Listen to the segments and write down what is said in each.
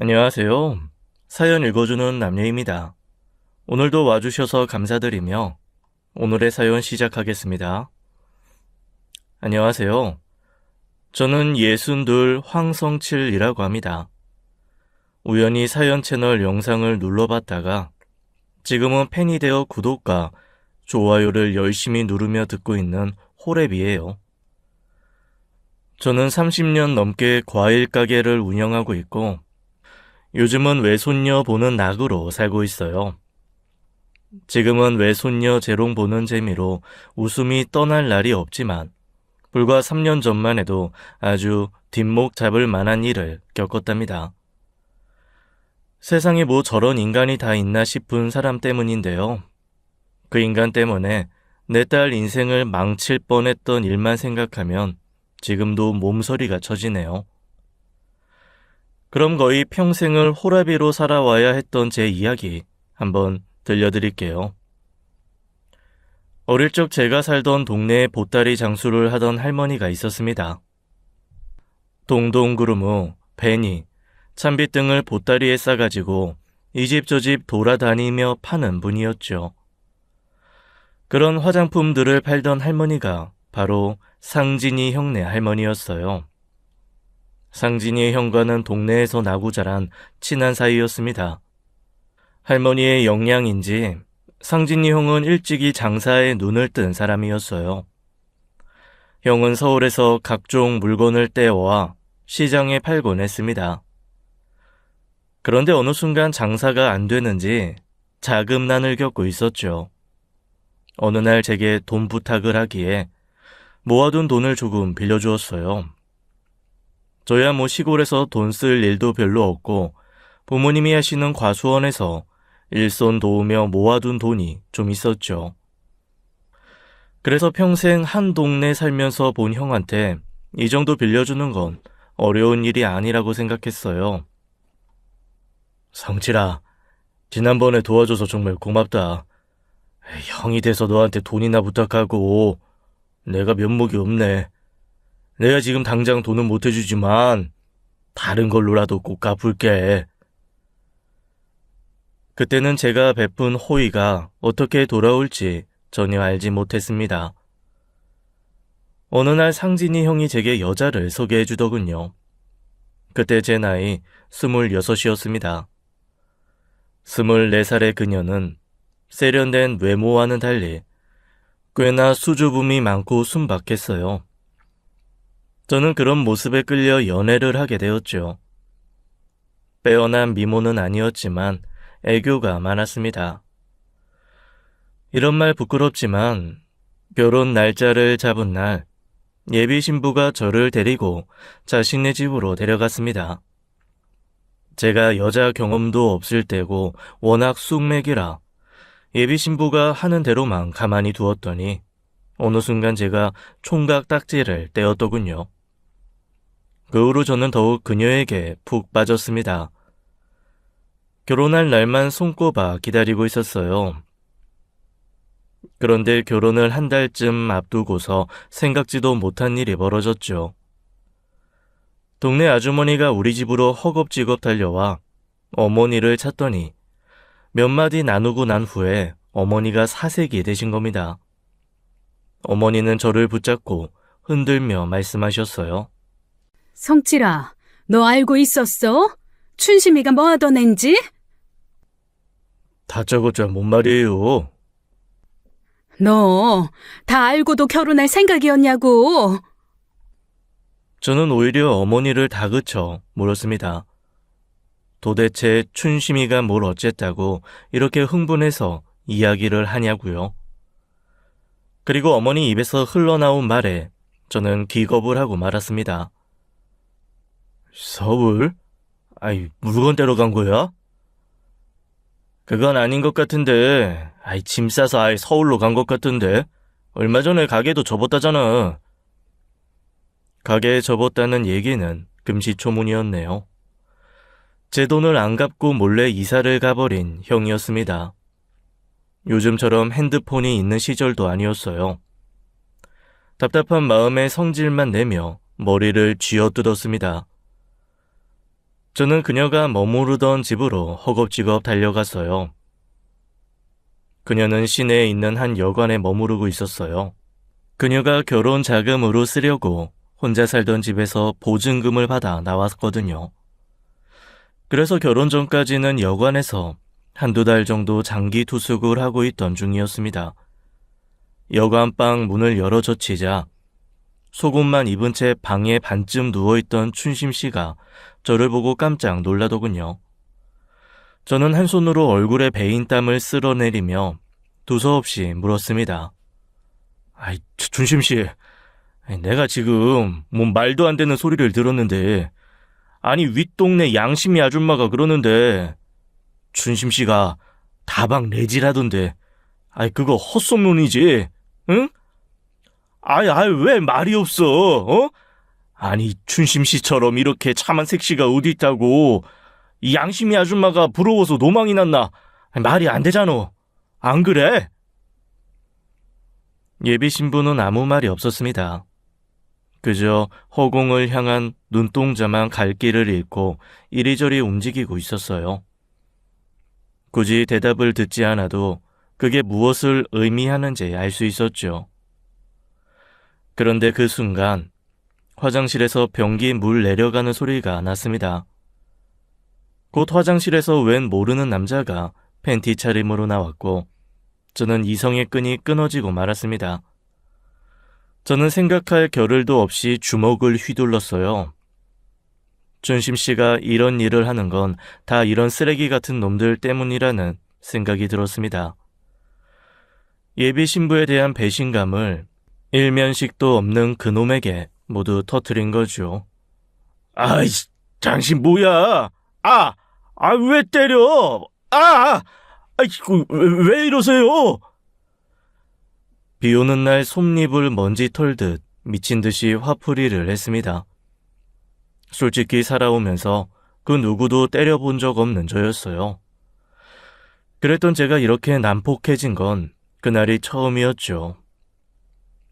안녕하세요. 사연 읽어주는 남녀입니다. 오늘도 와주셔서 감사드리며 오늘의 사연 시작하겠습니다. 안녕하세요. 저는 62 황성칠이라고 합니다. 우연히 사연 채널 영상을 눌러봤다가 지금은 팬이 되어 구독과 좋아요를 열심히 누르며 듣고 있는 호랩이에요. 저는 30년 넘게 과일 가게를 운영하고 있고 요즘은 외손녀 보는 낙으로 살고 있어요. 지금은 외손녀 재롱 보는 재미로 웃음이 떠날 날이 없지만 불과 3년 전만 해도 아주 뒷목 잡을 만한 일을 겪었답니다. 세상에 뭐 저런 인간이 다 있나 싶은 사람 때문인데요. 그 인간 때문에 내 딸 인생을 망칠 뻔했던 일만 생각하면 지금도 몸서리가 쳐지네요. 그럼 거의 평생을 호라비로 살아와야 했던 제 이야기 한번 들려드릴게요. 어릴 적 제가 살던 동네에 보따리 장수를 하던 할머니가 있었습니다. 동동구르무, 베니, 참빗 등을 보따리에 싸가지고 이 집 저 집 돌아다니며 파는 분이었죠. 그런 화장품들을 팔던 할머니가 바로 상진이 형네 할머니였어요. 상진이의 형과는 동네에서 나고 자란 친한 사이였습니다. 할머니의 영양인지 상진이 형은 일찍이 장사에 눈을 뜬 사람이었어요. 형은 서울에서 각종 물건을 떼어와 시장에 팔곤 했습니다. 그런데 어느 순간 장사가 안 되는지 자금난을 겪고 있었죠. 어느 날 제게 돈 부탁을 하기에 모아둔 돈을 조금 빌려주었어요. 저야 뭐 시골에서 돈 쓸 일도 별로 없고 부모님이 하시는 과수원에서 일손 도우며 모아둔 돈이 좀 있었죠. 그래서 평생 한 동네 살면서 본 형한테 이 정도 빌려주는 건 어려운 일이 아니라고 생각했어요. 성칠아, 지난번에 도와줘서 정말 고맙다. 형이 돼서 너한테 돈이나 부탁하고 내가 면목이 없네. 내가 지금 당장 돈은 못 해주지만 다른 걸로라도 꼭 갚을게. 그때는 제가 베푼 호의가 어떻게 돌아올지 전혀 알지 못했습니다. 어느 날 상진이 형이 제게 여자를 소개해 주더군요. 그때 제 나이 26이었습니다. 24살의 그녀는 세련된 외모와는 달리 꽤나 수줍음이 많고 순박했어요. 저는 그런 모습에 끌려 연애를 하게 되었죠. 빼어난 미모는 아니었지만 애교가 많았습니다. 이런 말 부끄럽지만 결혼 날짜를 잡은 날 예비 신부가 저를 데리고 자신의 집으로 데려갔습니다. 제가 여자 경험도 없을 때고 워낙 쑥맥이라 예비 신부가 하는 대로만 가만히 두었더니 어느 순간 제가 총각 딱지를 떼었더군요. 그 후로 저는 더욱 그녀에게 푹 빠졌습니다. 결혼할 날만 손꼽아 기다리고 있었어요. 그런데 결혼을 한 달쯤 앞두고서 생각지도 못한 일이 벌어졌죠. 동네 아주머니가 우리 집으로 허겁지겁 달려와 어머니를 찾더니 몇 마디 나누고 난 후에 어머니가 사색이 되신 겁니다. 어머니는 저를 붙잡고 흔들며 말씀하셨어요. 성칠아, 너 알고 있었어? 춘심이가 뭐 하던 앤지? 다짜고짜 뭔 말이에요? 너 다 알고도 결혼할 생각이었냐고. 저는 오히려 어머니를 다그쳐 물었습니다. 도대체 춘심이가 뭘 어쨌다고 이렇게 흥분해서 이야기를 하냐고요. 그리고 어머니 입에서 흘러나온 말에 저는 기겁을 하고 말았습니다. 서울? 아이, 물건 떼러 간 거야? 그건 아닌 것 같은데. 아이, 짐 싸서 아예 서울로 간 것 같은데. 얼마 전에 가게도 접었다잖아. 가게에 접었다는 얘기는 금시초문이었네요. 제 돈을 안 갚고 몰래 이사를 가버린 형이었습니다. 요즘처럼 핸드폰이 있는 시절도 아니었어요. 답답한 마음에 성질만 내며 머리를 쥐어뜯었습니다. 저는 그녀가 머무르던 집으로 허겁지겁 달려갔어요. 그녀는 시내에 있는 한 여관에 머무르고 있었어요. 그녀가 결혼 자금으로 쓰려고 혼자 살던 집에서 보증금을 받아 나왔거든요. 그래서 결혼 전까지는 여관에서 한두 달 정도 장기 투숙을 하고 있던 중이었습니다. 여관방 문을 열어 젖히자 속옷만 입은 채 방에 반쯤 누워있던 춘심 씨가 저를 보고 깜짝 놀라더군요. 저는 한 손으로 얼굴에 배인 땀을 쓸어내리며 두서없이 물었습니다. 아이, 춘심 씨, 내가 지금 뭔 말도 안 되는 소리를 들었는데, 아니 윗동네 양심이 아줌마가 그러는데 춘심 씨가 다방 내지라던데, 아이 그거 헛소문이지, 응? 아이 왜 말이 없어, 어? 아니 춘심 씨처럼 이렇게 참한 색시가 어디 있다고. 이 양심이 아줌마가 부러워서 노망이 났나? 말이 안 되잖아. 안 그래? 예비 신부는 아무 말이 없었습니다. 그저 허공을 향한 눈동자만 갈 길을 잃고 이리저리 움직이고 있었어요. 굳이 대답을 듣지 않아도 그게 무엇을 의미하는지 알 수 있었죠. 그런데 그 순간 화장실에서 변기 물 내려가는 소리가 났습니다. 곧 화장실에서 웬 모르는 남자가 팬티 차림으로 나왔고 저는 이성의 끈이 끊어지고 말았습니다. 저는 생각할 겨를도 없이 주먹을 휘둘렀어요. 춘심 씨가 이런 일을 하는 건 다 이런 쓰레기 같은 놈들 때문이라는 생각이 들었습니다. 예비 신부에 대한 배신감을 일면식도 없는 그놈에게 모두 터뜨린 거죠. 아이, 당신 뭐야? 왜 때려? 아이고, 왜 이러세요? 비 오는 날 솜잎을 먼지 털듯 미친 듯이 화풀이를 했습니다. 솔직히 살아오면서 그 누구도 때려본 적 없는 저였어요. 그랬던 제가 이렇게 난폭해진 건 그날이 처음이었죠.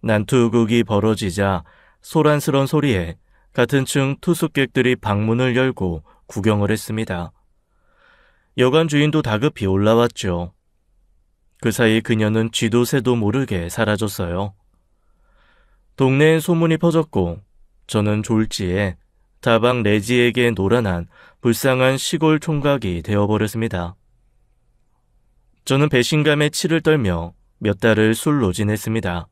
난투극이 벌어지자 소란스런 소리에 같은 층 투숙객들이 방문을 열고 구경을 했습니다. 여관 주인도 다급히 올라왔죠. 그 사이 그녀는 쥐도 새도 모르게 사라졌어요. 동네엔 소문이 퍼졌고 저는 졸지에 다방 레지에게 노란한 불쌍한 시골 총각이 되어버렸습니다. 저는 배신감에 치를 떨며 몇 달을 술로 지냈습니다.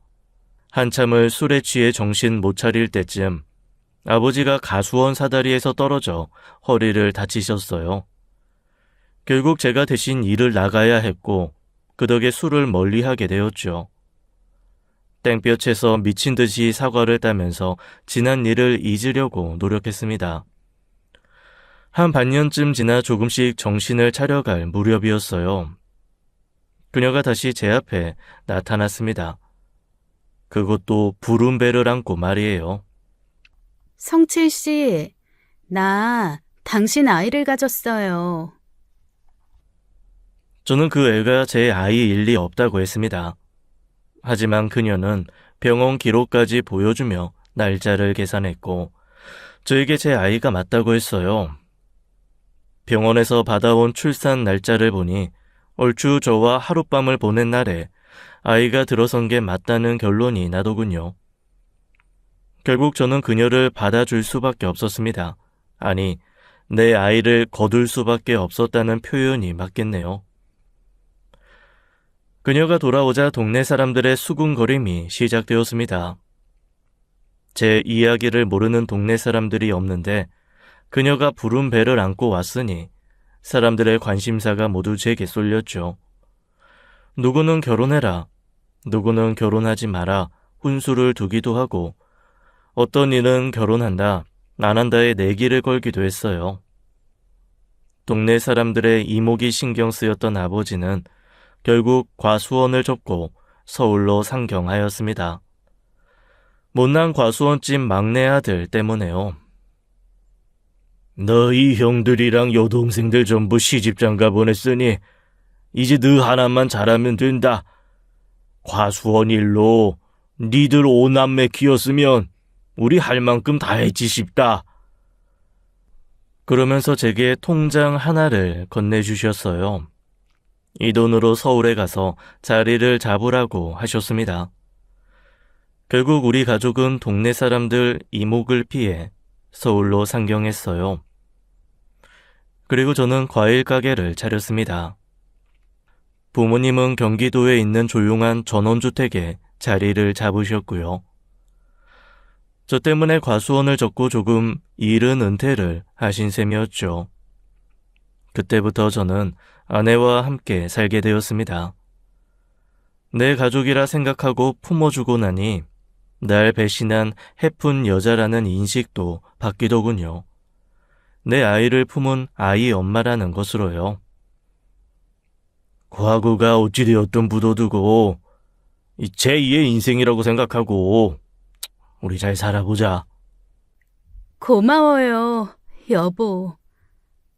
한참을 술에 취해 정신 못 차릴 때쯤 아버지가 가수원 사다리에서 떨어져 허리를 다치셨어요. 결국 제가 대신 일을 나가야 했고 그 덕에 술을 멀리하게 되었죠. 땡볕에서 미친 듯이 사과를 따면서 지난 일을 잊으려고 노력했습니다. 한 반년쯤 지나 조금씩 정신을 차려갈 무렵이었어요. 그녀가 다시 제 앞에 나타났습니다. 그것도 부른 배를 안고 말이에요. 성칠 씨, 나 당신 아이를 가졌어요. 저는 그 애가 제 아이일 리 없다고 했습니다. 하지만 그녀는 병원 기록까지 보여주며 날짜를 계산했고 저에게 제 아이가 맞다고 했어요. 병원에서 받아온 출산 날짜를 보니 얼추 저와 하룻밤을 보낸 날에 아이가 들어선 게 맞다는 결론이 나더군요. 결국 저는 그녀를 받아줄 수밖에 없었습니다. 아니, 내 아이를 거둘 수밖에 없었다는 표현이 맞겠네요. 그녀가 돌아오자 동네 사람들의 수군거림이 시작되었습니다. 제 이야기를 모르는 동네 사람들이 없는데 그녀가 부른 배를 안고 왔으니 사람들의 관심사가 모두 제게 쏠렸죠. 누구는 결혼해라, 누구는 결혼하지 마라, 훈수를 두기도 하고 어떤 이는 결혼한다, 안 한다에 내기를 걸기도 했어요. 동네 사람들의 이목이 신경 쓰였던 아버지는 결국 과수원을 접고 서울로 상경하였습니다. 못난 과수원집 막내 아들 때문에요. 너희 형들이랑 여동생들 전부 시집장가 보냈으니 이제 너 하나만 잘하면 된다. 과수원 일로 니들 5남매 키웠으면 우리 할 만큼 다 했지 싶다. 그러면서 제게 통장 하나를 건네주셨어요. 이 돈으로 서울에 가서 자리를 잡으라고 하셨습니다. 결국 우리 가족은 동네 사람들 이목을 피해 서울로 상경했어요. 그리고 저는 과일 가게를 차렸습니다. 부모님은 경기도에 있는 조용한 전원주택에 자리를 잡으셨고요. 저 때문에 과수원을 접고 조금 이른 은퇴를 하신 셈이었죠. 그때부터 저는 아내와 함께 살게 되었습니다. 내 가족이라 생각하고 품어주고 나니 날 배신한 해픈 여자라는 인식도 바뀌더군요. 내 아이를 품은 아이 엄마라는 것으로요. 과거가 어찌 되었든 묻어두고 제2의 인생이라고 생각하고 우리 잘 살아보자. 고마워요, 여보.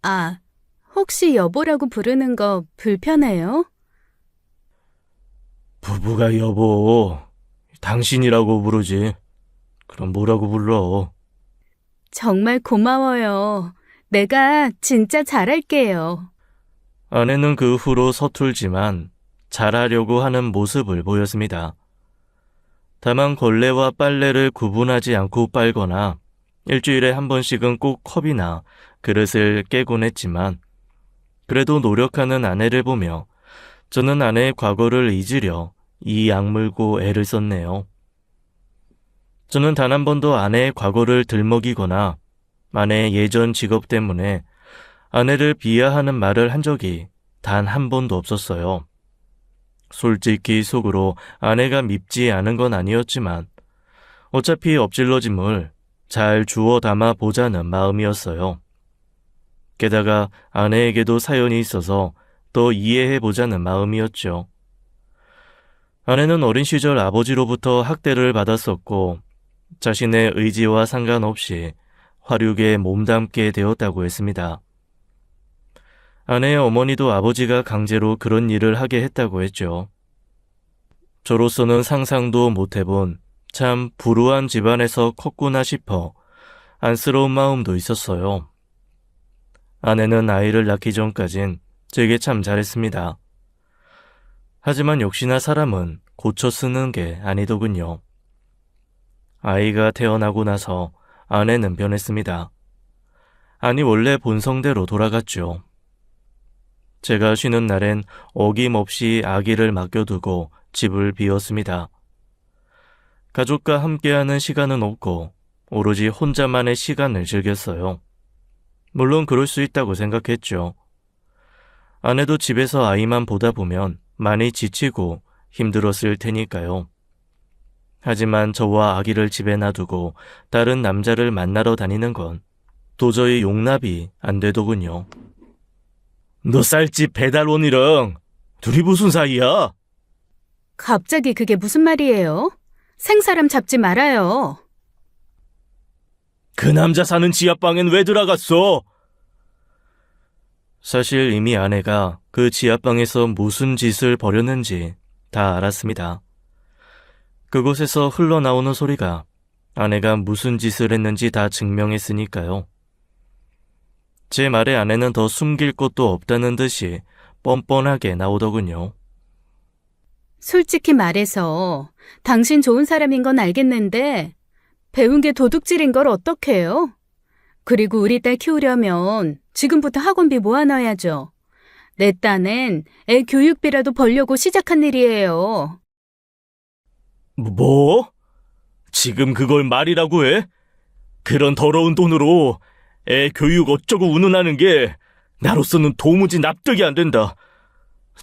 아, 혹시 여보라고 부르는 거 불편해요? 부부가 여보, 당신이라고 부르지. 그럼 뭐라고 불러? 정말 고마워요. 내가 진짜 잘할게요. 아내는 그 후로 서툴지만 잘하려고 하는 모습을 보였습니다. 다만 걸레와 빨래를 구분하지 않고 빨거나 일주일에 한 번씩은 꼭 컵이나 그릇을 깨곤 했지만 그래도 노력하는 아내를 보며 저는 아내의 과거를 잊으려 이 악물고 애를 썼네요. 저는 단 한 번도 아내의 과거를 들먹이거나 아내의 예전 직업 때문에 아내를 비하하는 말을 한 적이 단 한 번도 없었어요. 솔직히 속으로 아내가 밉지 않은 건 아니었지만 어차피 엎질러짐을 잘 주워 담아 보자는 마음이었어요. 게다가 아내에게도 사연이 있어서 더 이해해보자는 마음이었죠. 아내는 어린 시절 아버지로부터 학대를 받았었고 자신의 의지와 상관없이 화류계에 몸담게 되었다고 했습니다. 아내의 어머니도 아버지가 강제로 그런 일을 하게 했다고 했죠. 저로서는 상상도 못해본 참 불우한 집안에서 컸구나 싶어 안쓰러운 마음도 있었어요. 아내는 아이를 낳기 전까진 제게 참 잘했습니다. 하지만 역시나 사람은 고쳐 쓰는 게 아니더군요. 아이가 태어나고 나서 아내는 변했습니다. 아니 원래 본성대로 돌아갔죠. 제가 쉬는 날엔 어김없이 아기를 맡겨두고 집을 비웠습니다. 가족과 함께하는 시간은 없고 오로지 혼자만의 시간을 즐겼어요. 물론 그럴 수 있다고 생각했죠. 아내도 집에서 아이만 보다 보면 많이 지치고 힘들었을 테니까요. 하지만 저와 아기를 집에 놔두고 다른 남자를 만나러 다니는 건 도저히 용납이 안 되더군요. 너 쌀집 배달원이랑 둘이 무슨 사이야? 갑자기 그게 무슨 말이에요? 생사람 잡지 말아요. 그 남자 사는 지하방엔 왜 들어갔어? 사실 이미 아내가 그 지하방에서 무슨 짓을 벌였는지 다 알았습니다. 그곳에서 흘러나오는 소리가 아내가 무슨 짓을 했는지 다 증명했으니까요. 제 말에 아내는 더 숨길 것도 없다는 듯이 뻔뻔하게 나오더군요. 솔직히 말해서 당신 좋은 사람인 건 알겠는데 배운 게 도둑질인 걸 어떡해요? 그리고 우리 딸 키우려면 지금부터 학원비 모아놔야죠. 내 딴엔 애 교육비라도 벌려고 시작한 일이에요. 뭐? 지금 그걸 말이라고 해? 그런 더러운 돈으로 애 교육 어쩌고 운운하는 게 나로서는 도무지 납득이 안 된다.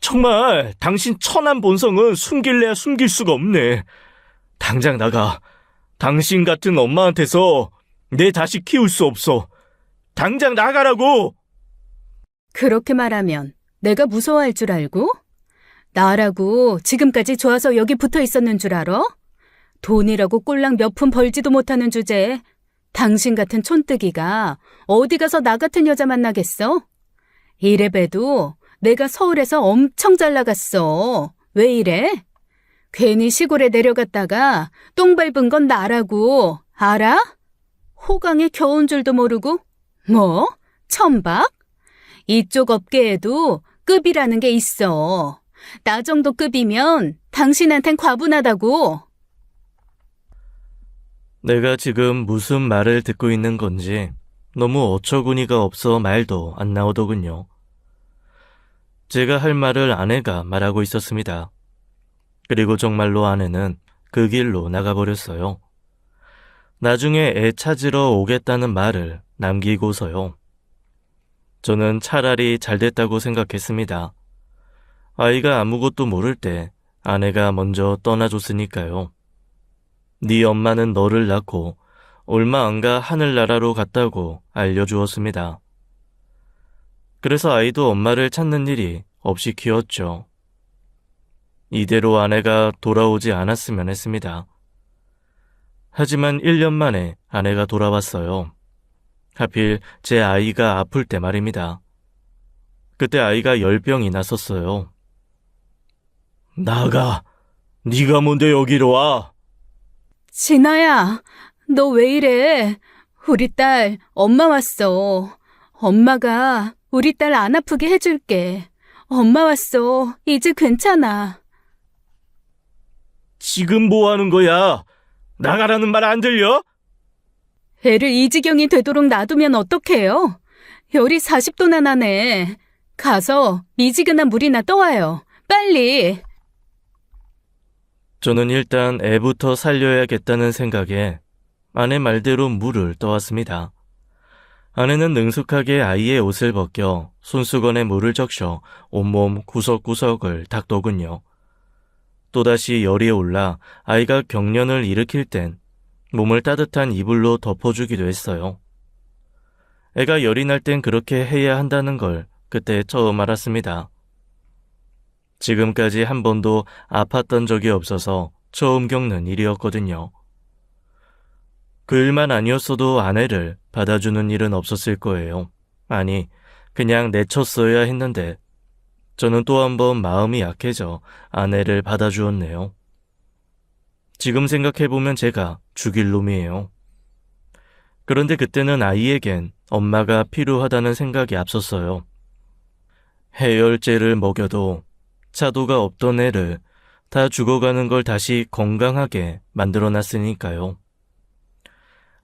정말 당신 천한 본성은 숨길래야 숨길 수가 없네. 당장 나가. 당신 같은 엄마한테서 내 자식 키울 수 없어. 당장 나가라고! 그렇게 말하면 내가 무서워할 줄 알고? 나라고 지금까지 좋아서 여기 붙어 있었는 줄 알아? 돈이라고 꼴랑 몇 푼 벌지도 못하는 주제에 당신 같은 촌뜨기가 어디 가서 나 같은 여자 만나겠어? 이래봬도 내가 서울에서 엄청 잘 나갔어. 왜 이래? 괜히 시골에 내려갔다가 똥 밟은 건 나라고. 알아? 호강에 겨운 줄도 모르고? 뭐? 천박? 이쪽 업계에도 급이라는 게 있어. 나 정도 급이면 당신한텐 과분하다고. 내가 지금 무슨 말을 듣고 있는 건지 너무 어처구니가 없어 말도 안 나오더군요. 제가 할 말을 아내가 말하고 있었습니다. 그리고 정말로 아내는 그 길로 나가버렸어요. 나중에 애 찾으러 오겠다는 말을 남기고서요. 저는 차라리 잘 됐다고 생각했습니다. 아이가 아무것도 모를 때 아내가 먼저 떠나줬으니까요. 네 엄마는 너를 낳고 얼마 안 가 하늘나라로 갔다고 알려주었습니다. 그래서 아이도 엄마를 찾는 일이 없이 키웠죠. 이대로 아내가 돌아오지 않았으면 했습니다. 하지만 1년 만에 아내가 돌아왔어요. 하필 제 아이가 아플 때 말입니다. 그때 아이가 열병이 났었어요. 나가! 네가 뭔데 여기로 와! 진아야, 너 왜 이래? 우리 딸 엄마 왔어. 엄마가 우리 딸 안 아프게 해줄게. 엄마 왔어. 이제 괜찮아. 지금 뭐 하는 거야? 나가라는 말 안 들려? 애를 이 지경이 되도록 놔두면 어떡해요? 열이 40도나 나네. 가서 미지근한 물이나 떠와요. 빨리. 저는 일단 애부터 살려야겠다는 생각에 아내 말대로 물을 떠왔습니다. 아내는 능숙하게 아이의 옷을 벗겨 손수건에 물을 적셔 온몸 구석구석을 닦더군요. 또다시 열이 올라 아이가 경련을 일으킬 땐 몸을 따뜻한 이불로 덮어주기도 했어요. 애가 열이 날 땐 그렇게 해야 한다는 걸 그때 처음 알았습니다. 지금까지 한 번도 아팠던 적이 없어서 처음 겪는 일이었거든요. 그 일만 아니었어도 아내를 받아주는 일은 없었을 거예요. 아니, 그냥 내쳤어야 했는데 저는 또 한 번 마음이 약해져 아내를 받아주었네요. 지금 생각해보면 제가 죽일 놈이에요. 그런데 그때는 아이에겐 엄마가 필요하다는 생각이 앞섰어요. 해열제를 먹여도 차도가 없던 애를 다 죽어가는 걸 다시 건강하게 만들어놨으니까요.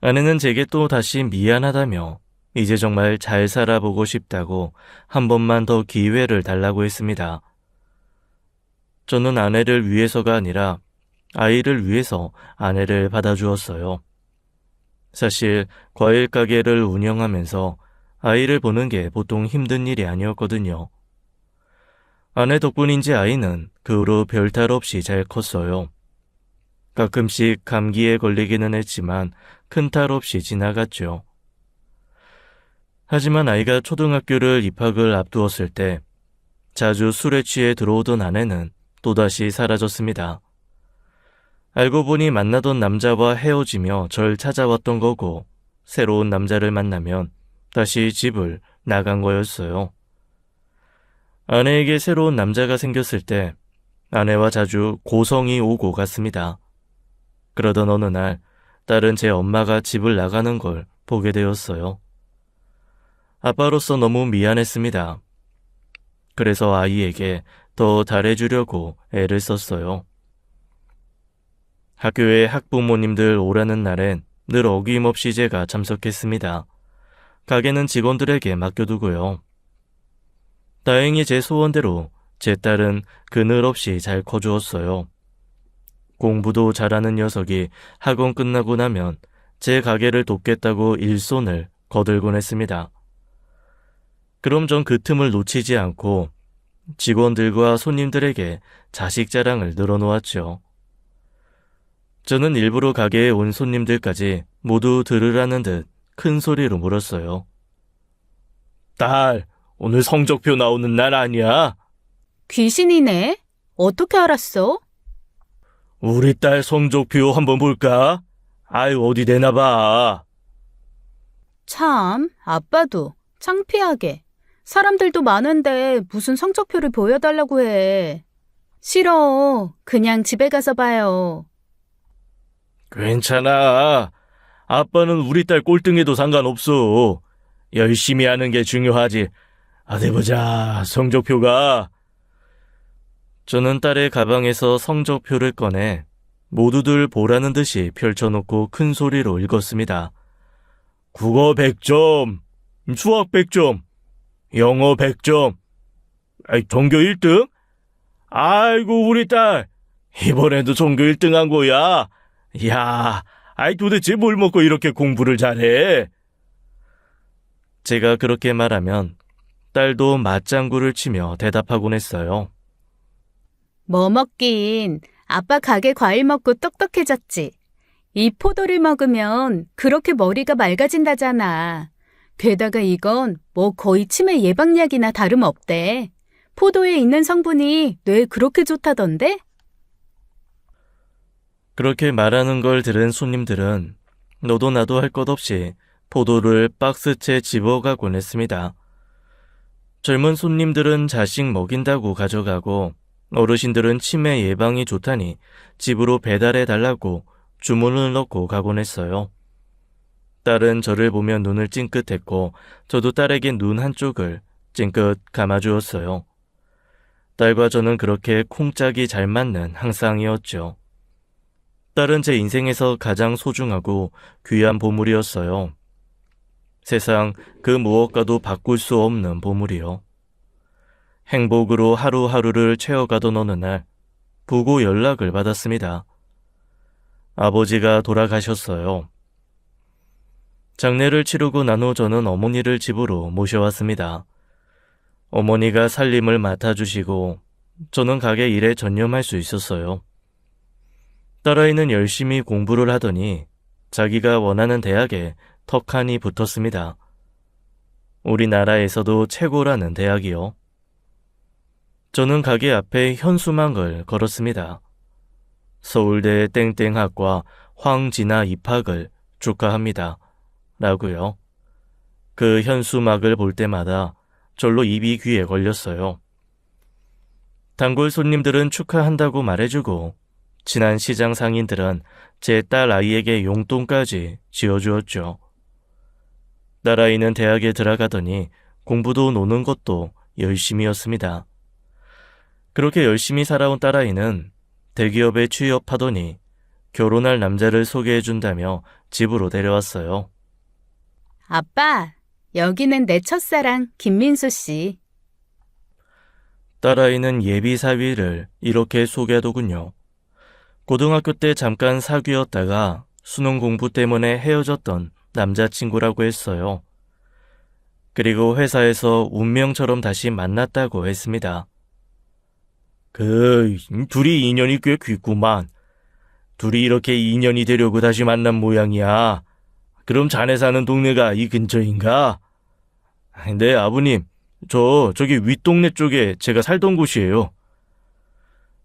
아내는 제게 또 다시 미안하다며 이제 정말 잘 살아보고 싶다고 한 번만 더 기회를 달라고 했습니다. 저는 아내를 위해서가 아니라 아이를 위해서 아내를 받아주었어요. 사실 과일 가게를 운영하면서 아이를 보는 게 보통 힘든 일이 아니었거든요. 아내 덕분인지 아이는 그 후로 별탈 없이 잘 컸어요. 가끔씩 감기에 걸리기는 했지만 큰 탈 없이 지나갔죠. 하지만 아이가 초등학교를 입학을 앞두었을 때 자주 술에 취해 들어오던 아내는 또다시 사라졌습니다. 알고 보니 만나던 남자와 헤어지며 절 찾아왔던 거고 새로운 남자를 만나면 다시 집을 나간 거였어요. 아내에게 새로운 남자가 생겼을 때 아내와 자주 고성이 오고 갔습니다. 그러던 어느 날 딸은 제 엄마가 집을 나가는 걸 보게 되었어요. 아빠로서 너무 미안했습니다. 그래서 아이에게 더 잘해주려고 애를 썼어요. 학교에 학부모님들 오라는 날엔 늘 어김없이 제가 참석했습니다. 가게는 직원들에게 맡겨두고요. 다행히 제 소원대로 제 딸은 그늘 없이 잘 커주었어요. 공부도 잘하는 녀석이 학원 끝나고 나면 제 가게를 돕겠다고 일손을 거들곤 했습니다. 그럼 전 그 틈을 놓치지 않고 직원들과 손님들에게 자식 자랑을 늘어놓았죠. 저는 일부러 가게에 온 손님들까지 모두 들으라는 듯 큰 소리로 물었어요. 딸, 오늘 성적표 나오는 날 아니야? 귀신이네. 어떻게 알았어? 우리 딸 성적표 한번 볼까? 아유, 어디 내나 봐. 참, 아빠도 창피하게. 사람들도 많은데 무슨 성적표를 보여달라고 해. 싫어. 그냥 집에 가서 봐요. 괜찮아. 아빠는 우리 딸 꼴등해도 상관없어. 열심히 하는 게 중요하지. 어디 보자, 성적표가. 저는 딸의 가방에서 성적표를 꺼내 모두들 보라는 듯이 펼쳐놓고 큰 소리로 읽었습니다. 국어 100점, 수학 100점, 영어 100점, 전교 1등? 아이고, 우리 딸, 이번에도 전교 1등 한 거야. 이야, 도대체 뭘 먹고 이렇게 공부를 잘해? 제가 그렇게 말하면 딸도 맞장구를 치며 대답하곤 했어요. 뭐 먹긴. 아빠 가게 과일 먹고 똑똑해졌지. 이 포도를 먹으면 그렇게 머리가 맑아진다잖아. 게다가 이건 뭐 거의 치매 예방약이나 다름없대. 포도에 있는 성분이 뇌에 그렇게 좋다던데? 그렇게 말하는 걸 들은 손님들은 너도 나도 할 것 없이 포도를 박스채 집어가곤 했습니다. 젊은 손님들은 자식 먹인다고 가져가고 어르신들은 치매 예방이 좋다니 집으로 배달해달라고 주문을 넣고 가곤 했어요. 딸은 저를 보며 눈을 찡긋했고 저도 딸에게 눈 한쪽을 찡긋 감아주었어요. 딸과 저는 그렇게 콩짝이 잘 맞는 항상이었죠. 딸은 제 인생에서 가장 소중하고 귀한 보물이었어요. 세상 그 무엇과도 바꿀 수 없는 보물이요. 행복으로 하루하루를 채워가던 어느 날 부고 연락을 받았습니다. 아버지가 돌아가셨어요. 장례를 치르고 난 후 저는 어머니를 집으로 모셔왔습니다. 어머니가 살림을 맡아주시고 저는 가게 일에 전념할 수 있었어요. 딸아이는 열심히 공부를 하더니 자기가 원하는 대학에 턱하니 붙었습니다. 우리나라에서도 최고라는 대학이요. 저는 가게 앞에 현수막을 걸었습니다. 서울대 땡땡학과 황진아 입학을 축하합니다. 라고요. 그 현수막을 볼 때마다 절로 입이 귀에 걸렸어요. 단골 손님들은 축하한다고 말해주고 친한 시장 상인들은 제 딸 아이에게 용돈까지 지어주었죠. 딸아이는 대학에 들어가더니 공부도 노는 것도 열심히였습니다. 그렇게 열심히 살아온 딸아이는 대기업에 취업하더니 결혼할 남자를 소개해준다며 집으로 데려왔어요. 아빠, 여기는 내 첫사랑 김민수 씨. 딸아이는 예비 사위를 이렇게 소개하더군요. 고등학교 때 잠깐 사귀었다가 수능 공부 때문에 헤어졌던 남자친구라고 했어요. 그리고 회사에서 운명처럼 다시 만났다고 했습니다. 둘이 인연이 꽤 깊구만. 둘이 이렇게 인연이 되려고 다시 만난 모양이야. 그럼 자네 사는 동네가 이 근처인가? 네, 아버님. 저기 윗동네 쪽에 제가 살던 곳이에요.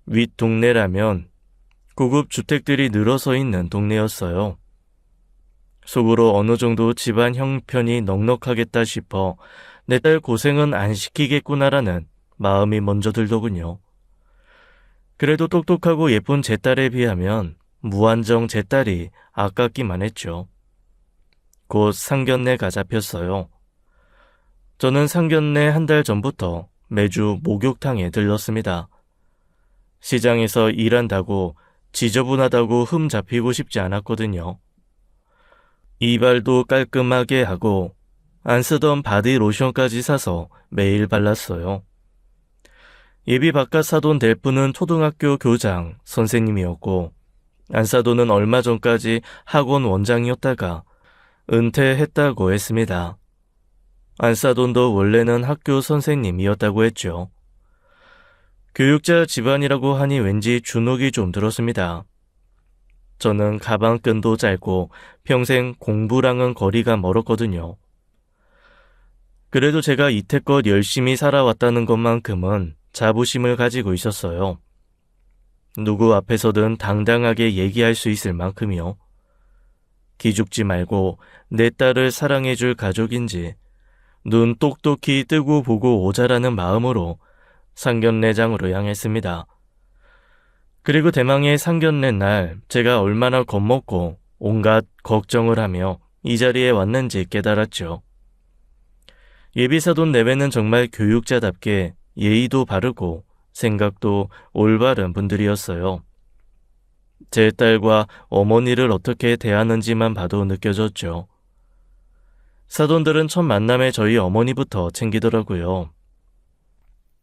윗동네라면 고급 주택들이 늘어서 있는 동네였어요. 속으로 어느 정도 집안 형편이 넉넉하겠다 싶어 내 딸 고생은 안 시키겠구나라는 마음이 먼저 들더군요. 그래도 똑똑하고 예쁜 제 딸에 비하면 무한정 제 딸이 아깝기만 했죠. 곧 상견례가 잡혔어요. 저는 상견례 한 달 전부터 매주 목욕탕에 들렀습니다. 시장에서 일한다고 지저분하다고 흠 잡히고 싶지 않았거든요. 이발도 깔끔하게 하고 안 쓰던 바디 로션까지 사서 매일 발랐어요. 예비 바깥 사돈 델프는 초등학교 교장 선생님이었고 안사돈은 얼마 전까지 학원 원장이었다가 은퇴했다고 했습니다. 안사돈도 원래는 학교 선생님이었다고 했죠. 교육자 집안이라고 하니 왠지 주눅이 좀 들었습니다. 저는 가방끈도 짧고 평생 공부랑은 거리가 멀었거든요. 그래도 제가 이태껏 열심히 살아왔다는 것만큼은 자부심을 가지고 있었어요. 누구 앞에서든 당당하게 얘기할 수 있을 만큼이요. 기죽지 말고 내 딸을 사랑해줄 가족인지 눈 똑똑히 뜨고 보고 오자라는 마음으로 상견례장으로 향했습니다. 그리고 대망의 상견례 날 제가 얼마나 겁먹고 온갖 걱정을 하며 이 자리에 왔는지 깨달았죠. 예비사돈 내외는 정말 교육자답게 예의도 바르고 생각도 올바른 분들이었어요. 제 딸과 어머니를 어떻게 대하는지만 봐도 느껴졌죠. 사돈들은 첫 만남에 저희 어머니부터 챙기더라고요.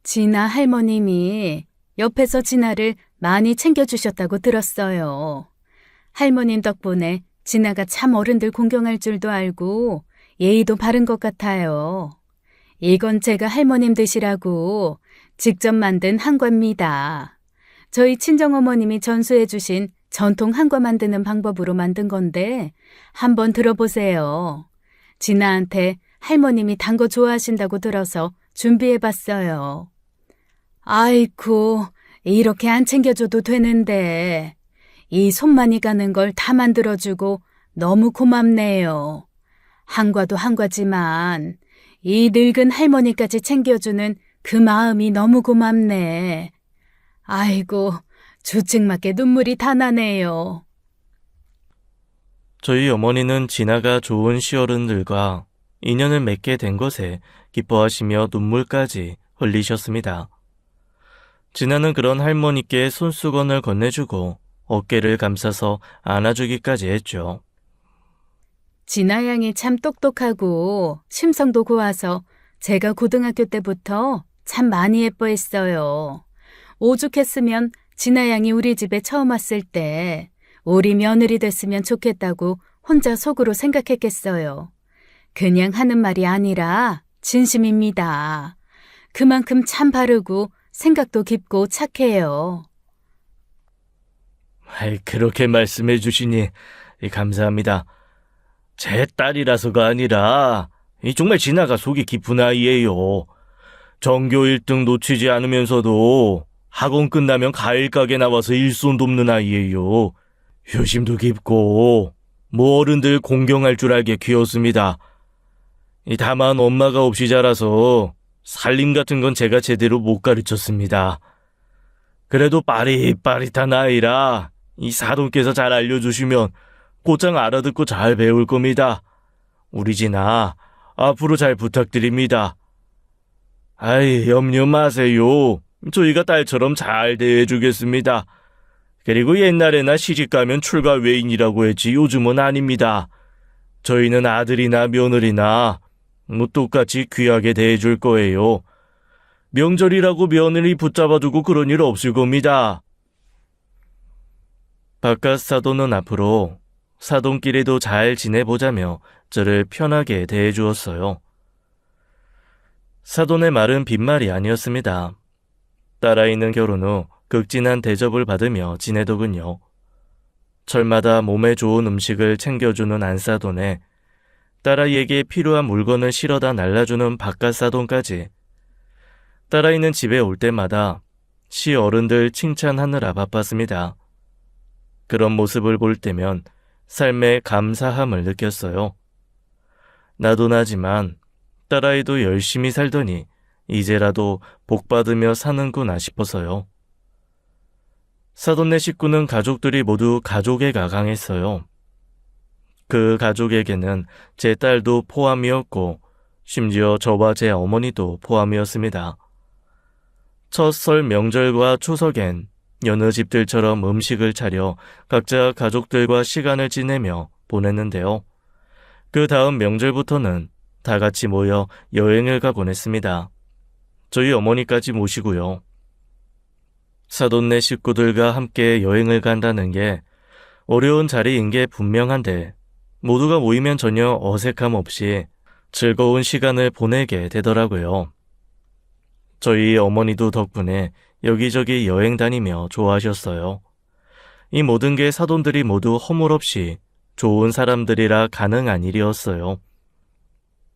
진아 할머님이 옆에서 진아를 많이 챙겨주셨다고 들었어요. 할머님 덕분에 진아가 참 어른들 공경할 줄도 알고 예의도 바른 것 같아요. 이건 제가 할머님 드시라고 직접 만든 한과입니다. 저희 친정어머님이 전수해 주신 전통 한과 만드는 방법으로 만든 건데 한번 들어보세요. 진아한테 할머님이 단 거 좋아하신다고 들어서 준비해 봤어요. 아이쿠, 이렇게 안 챙겨줘도 되는데 이 손만이 가는 걸 다 만들어주고 너무 고맙네요. 한과도 한과지만 이 늙은 할머니까지 챙겨주는 그 마음이 너무 고맙네. 아이고, 주책맞게 눈물이 다 나네요. 저희 어머니는 진아가 좋은 시어른들과 인연을 맺게 된 것에 기뻐하시며 눈물까지 흘리셨습니다. 진아는 그런 할머니께 손수건을 건네주고 어깨를 감싸서 안아주기까지 했죠. 진아 양이 참 똑똑하고 심성도 고와서 제가 고등학교 때부터 참 많이 예뻐했어요. 오죽했으면 진아 양이 우리 집에 처음 왔을 때 우리 며느리 됐으면 좋겠다고 혼자 속으로 생각했겠어요. 그냥 하는 말이 아니라 진심입니다. 그만큼 참 바르고 생각도 깊고 착해요. 그렇게 말씀해 주시니 감사합니다. 제 딸이라서가 아니라 정말 진아가 속이 깊은 아이예요. 전교 1등 놓치지 않으면서도 학원 끝나면 과일 가게 나와서 일손 돕는 아이예요. 효심도 깊고 어른들 공경할 줄 알게 키웠습니다. 다만 엄마가 없이 자라서 살림 같은 건 제가 제대로 못 가르쳤습니다. 그래도 빠릿빠릿한 아이라 이 사돈께서 잘 알려주시면 곧장 알아듣고 잘 배울 겁니다. 우리 진아, 앞으로 잘 부탁드립니다. 염려 마세요. 저희가 딸처럼 잘 대해주겠습니다. 그리고 옛날에나 시집가면 출가 외인이라고 했지 요즘은 아닙니다. 저희는 아들이나 며느리나 똑같이 귀하게 대해줄 거예요. 명절이라고 며느리 붙잡아두고 그런 일 없을 겁니다. 바깥 사돈은 앞으로 사돈끼리도 잘 지내보자며 저를 편하게 대해주었어요. 사돈의 말은 빈말이 아니었습니다. 딸아이는 결혼 후 극진한 대접을 받으며 지내더군요. 철마다 몸에 좋은 음식을 챙겨주는 안사돈에 딸아이에게 필요한 물건을 실어다 날라주는 바깥사돈까지 딸아이는 집에 올 때마다 시어른들 칭찬하느라 바빴습니다. 그런 모습을 볼 때면 삶의 감사함을 느꼈어요. 나도 나지만 딸아이도 열심히 살더니 이제라도 복받으며 사는구나 싶어서요. 사돈네 식구는 가족들이 모두 가족애가 강했어요. 그 가족에게는 제 딸도 포함이었고 심지어 저와 제 어머니도 포함이었습니다. 첫 설 명절과 추석엔 여느 집들처럼 음식을 차려 각자 가족들과 시간을 지내며 보냈는데요. 그 다음 명절부터는 다 같이 모여 여행을 가곤 했습니다. 저희 어머니까지 모시고요. 사돈네 식구들과 함께 여행을 간다는 게 어려운 자리인 게 분명한데 모두가 모이면 전혀 어색함 없이 즐거운 시간을 보내게 되더라고요. 저희 어머니도 덕분에 여기저기 여행 다니며 좋아하셨어요. 이 모든 게 사돈들이 모두 허물없이 좋은 사람들이라 가능한 일이었어요.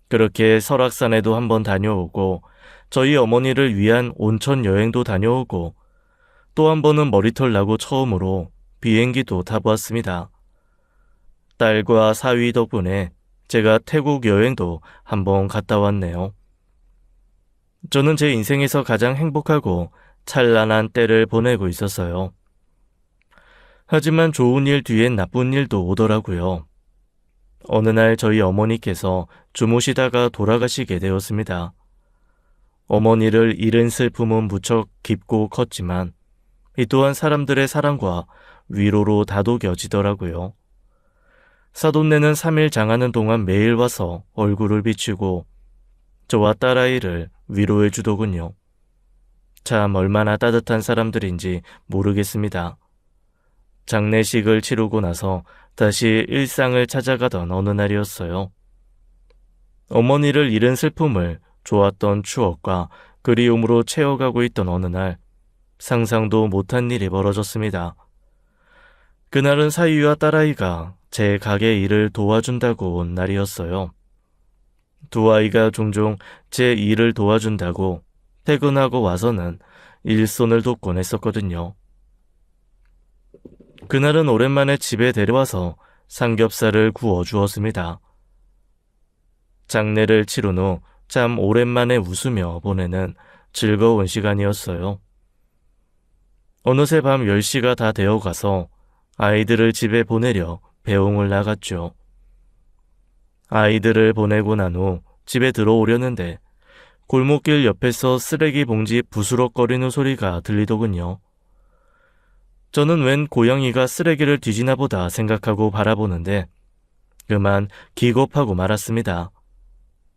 그렇게 설악산에도 한번 다녀오고 저희 어머니를 위한 온천 여행도 다녀오고 또 한 번은 머리털 나고 처음으로 비행기도 타보았습니다. 딸과 사위 덕분에 제가 태국 여행도 한번 갔다 왔네요. 저는 제 인생에서 가장 행복하고 찬란한 때를 보내고 있었어요. 하지만 좋은 일 뒤엔 나쁜 일도 오더라고요. 어느 날 저희 어머니께서 주무시다가 돌아가시게 되었습니다. 어머니를 잃은 슬픔은 무척 깊고 컸지만 이 또한 사람들의 사랑과 위로로 다독여지더라고요. 사돈네는 3일 장하는 동안 매일 와서 얼굴을 비추고 저와 딸아이를 위로해 주더군요. 참 얼마나 따뜻한 사람들인지 모르겠습니다. 장례식을 치르고 나서 다시 일상을 찾아가던 어느 날이었어요. 어머니를 잃은 슬픔을 좋았던 추억과 그리움으로 채워가고 있던 어느 날, 상상도 못한 일이 벌어졌습니다. 그날은 사위와 딸아이가 제 가게 일을 도와준다고 온 날이었어요. 두 아이가 종종 제 일을 도와준다고 퇴근하고 와서는 일손을 돕곤 했었거든요. 그날은 오랜만에 집에 데려와서 삼겹살을 구워주었습니다. 장례를 치른 후 참 오랜만에 웃으며 보내는 즐거운 시간이었어요. 어느새 밤 10시가 다 되어가서 아이들을 집에 보내려 배웅을 나갔죠. 아이들을 보내고 난 후 집에 들어오려는데 골목길 옆에서 쓰레기 봉지 부스럭거리는 소리가 들리더군요. 저는 웬 고양이가 쓰레기를 뒤지나 보다 생각하고 바라보는데 그만 기겁하고 말았습니다.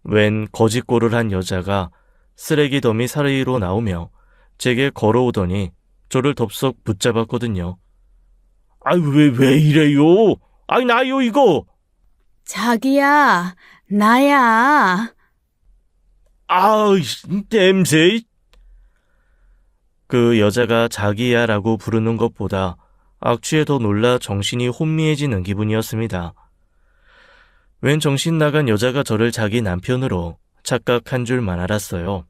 웬 거짓골을 한 여자가 쓰레기 더미 사이로 나오며 제게 걸어오더니 저를 덥석 붙잡았거든요. 왜 이래요? 나요 이거! 자기야, 나야. 냄새! 그 여자가 자기야라고 부르는 것보다 악취에 더 놀라 정신이 혼미해지는 기분이었습니다. 웬 정신 나간 여자가 저를 자기 남편으로 착각한 줄만 알았어요.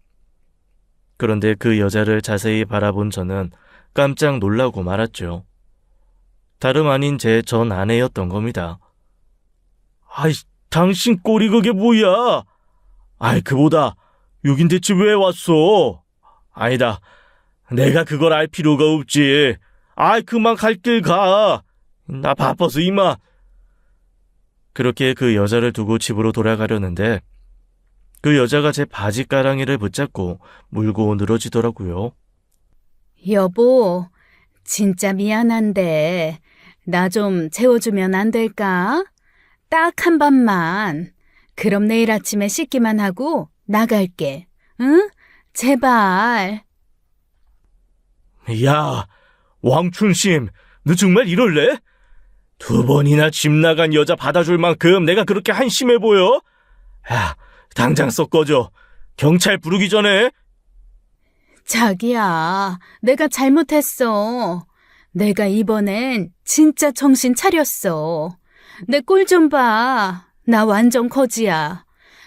그런데 그 여자를 자세히 바라본 저는 깜짝 놀라고 말았죠. 다름 아닌 제 전 아내였던 겁니다. 당신 꼴이 그게 뭐야? 그보다 여긴 대체 왜 왔어? 아니다. 내가 그걸 알 필요가 없지. 그만 갈 길 가. 나 바빠서 이만. 그렇게 그 여자를 두고 집으로 돌아가려는데 그 여자가 제 바지가랑이를 붙잡고 물고 늘어지더라고요. 여보, 진짜 미안한데 나 좀 재워주면 안 될까? 딱 한 번만. 그럼 내일 아침에 씻기만 하고 나갈게. 응? 제발. 야, 왕춘심, 너 정말 이럴래? 2번이나 집 나간 여자 받아줄 만큼 내가 그렇게 한심해 보여? 당장 썩 꺼져. 경찰 부르기 전에. 자기야, 내가 잘못했어. 내가 이번엔 진짜 정신 차렸어. 내 꼴 좀 봐. 나 완전 거지야.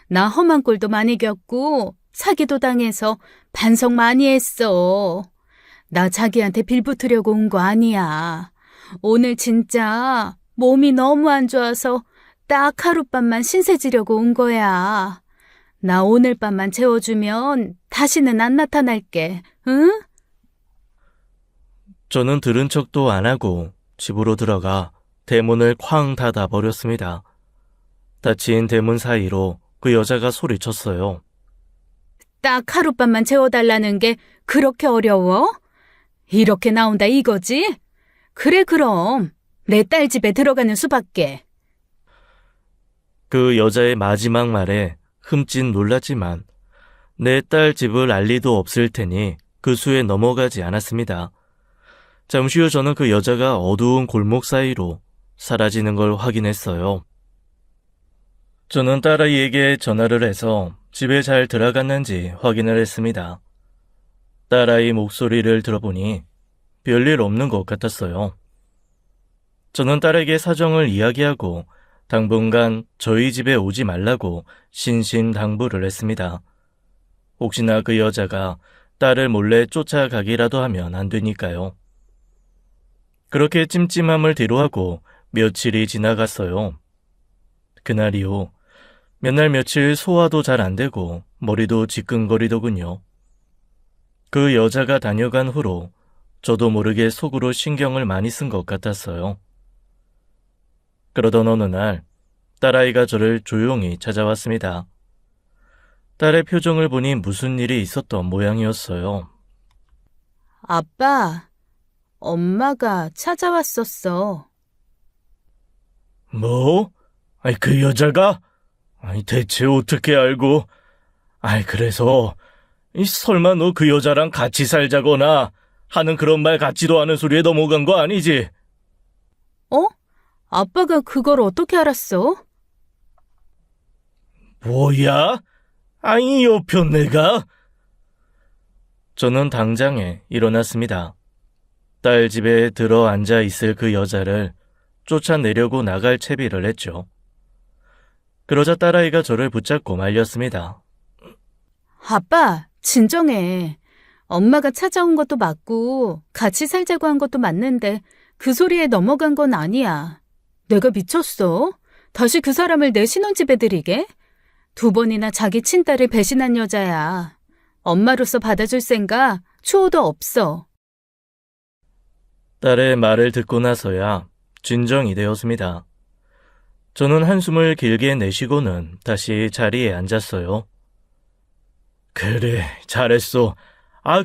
나 험한 꼴도 많이 겪고 사기도 당해서 반성 많이 했어. 나 자기한테 빌붙으려고 온 거 아니야. 오늘 진짜 몸이 너무 안 좋아서 딱 하룻밤만 신세지려고 온 거야. 나 오늘 밤만 재워주면 다시는 안 나타날게. 응? 저는 들은 척도 안 하고 집으로 들어가 대문을 쾅 닫아 버렸습니다. 닫힌 대문 사이로 그 여자가 소리쳤어요. 딱 하룻밤만 재워달라는 게 그렇게 어려워? 이렇게 나온다 이거지? 그래 그럼 내 딸 집에 들어가는 수밖에. 그 여자의 마지막 말에 흠칫 놀랐지만 내 딸 집을 알 리도 없을 테니 그 수에 넘어가지 않았습니다. 잠시 후 저는 그 여자가 어두운 골목 사이로 사라지는 걸 확인했어요. 저는 딸아이에게 전화를 해서 집에 잘 들어갔는지 확인을 했습니다. 딸아이 목소리를 들어보니 별일 없는 것 같았어요. 저는 딸에게 사정을 이야기하고 당분간 저희 집에 오지 말라고 신신당부를 했습니다. 혹시나 그 여자가 딸을 몰래 쫓아가기라도 하면 안 되니까요. 그렇게 찜찜함을 뒤로하고 며칠이 지나갔어요. 그날 이후 몇 날 며칠 소화도 잘 안 되고 머리도 지끈거리더군요. 그 여자가 다녀간 후로 저도 모르게 속으로 신경을 많이 쓴 것 같았어요. 그러던 어느 날 딸아이가 저를 조용히 찾아왔습니다. 딸의 표정을 보니 무슨 일이 있었던 모양이었어요. 아빠, 엄마가 찾아왔었어. 뭐? 그 여자가? 대체 어떻게 알고? 그래서 설마 너 그 여자랑 같이 살자거나 하는 그런 말 같지도 않은 소리에 넘어간 거 아니지? 어? 아빠가 그걸 어떻게 알았어? 뭐야? 여편 내가? 저는 당장에 일어났습니다. 딸 집에 들어 앉아 있을 그 여자를 쫓아내려고 나갈 채비를 했죠. 그러자 딸아이가 저를 붙잡고 말렸습니다. 아빠, 진정해. 엄마가 찾아온 것도 맞고 같이 살자고 한 것도 맞는데 그 소리에 넘어간 건 아니야. 내가 미쳤어? 다시 그 사람을 내 신혼집에 들이게? 2번이나 자기 친딸을 배신한 여자야. 엄마로서 받아줄 생각 추호도 없어. 딸의 말을 듣고 나서야 진정이 되었습니다. 저는 한숨을 길게 내쉬고는 다시 자리에 앉았어요. 그래, 잘했어.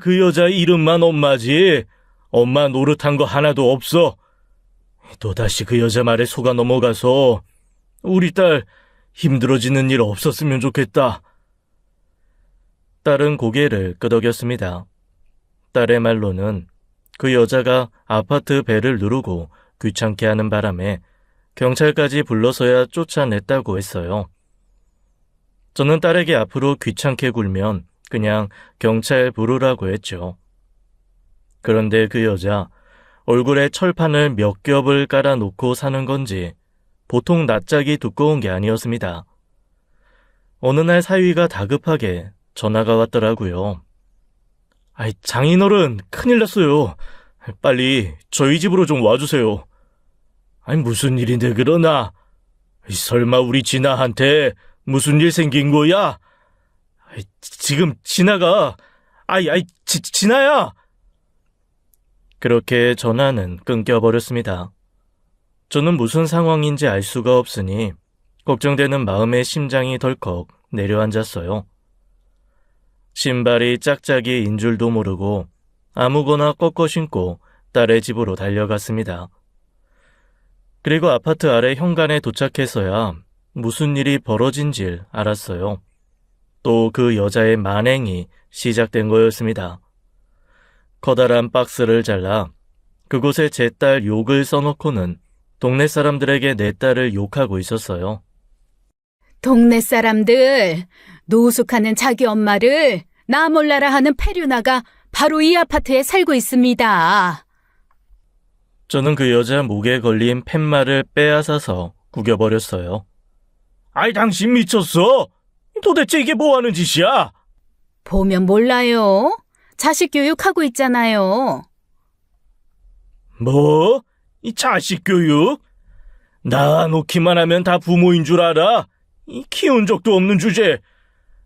그 여자 이름만 엄마지. 엄마 노릇한 거 하나도 없어. 또다시 그 여자 말에 속아 넘어가서 우리 딸 힘들어지는 일 없었으면 좋겠다. 딸은 고개를 끄덕였습니다. 딸의 말로는 그 여자가 아파트 벨을 누르고 귀찮게 하는 바람에 경찰까지 불러서야 쫓아냈다고 했어요. 저는 딸에게 앞으로 귀찮게 굴면 그냥 경찰 부르라고 했죠. 그런데 그 여자 얼굴에 철판을 몇 겹을 깔아놓고 사는 건지 보통 낯짝이 두꺼운 게 아니었습니다. 어느 날 사위가 다급하게 전화가 왔더라고요. 장인어른 큰일 났어요. 빨리 저희 집으로 좀 와주세요. 무슨 일인데 그러나? 설마 우리 진아한테 무슨 일 생긴 거야? 지금 진아가 진아야! 그렇게 전화는 끊겨버렸습니다. 저는 무슨 상황인지 알 수가 없으니 걱정되는 마음에 심장이 덜컥 내려앉았어요. 신발이 짝짝이인 줄도 모르고 아무거나 꺾어 신고 딸의 집으로 달려갔습니다. 그리고 아파트 아래 현관에 도착해서야 무슨 일이 벌어진지를 알았어요. 또 그 여자의 만행이 시작된 거였습니다. 커다란 박스를 잘라 그곳에 제 딸 욕을 써놓고는 동네 사람들에게 내 딸을 욕하고 있었어요. 동네 사람들, 노숙하는 자기 엄마를 나 몰라라 하는 페류나가 바로 이 아파트에 살고 있습니다. 저는 그 여자 목에 걸린 팻말을 빼앗아서 구겨버렸어요. 당신 미쳤어? 도대체 이게 뭐하는 짓이야? 보면 몰라요. 자식 교육하고 있잖아요. 뭐? 이 자식 교육? 낳아놓기만 하면 다 부모인 줄 알아? 키운 적도 없는 주제.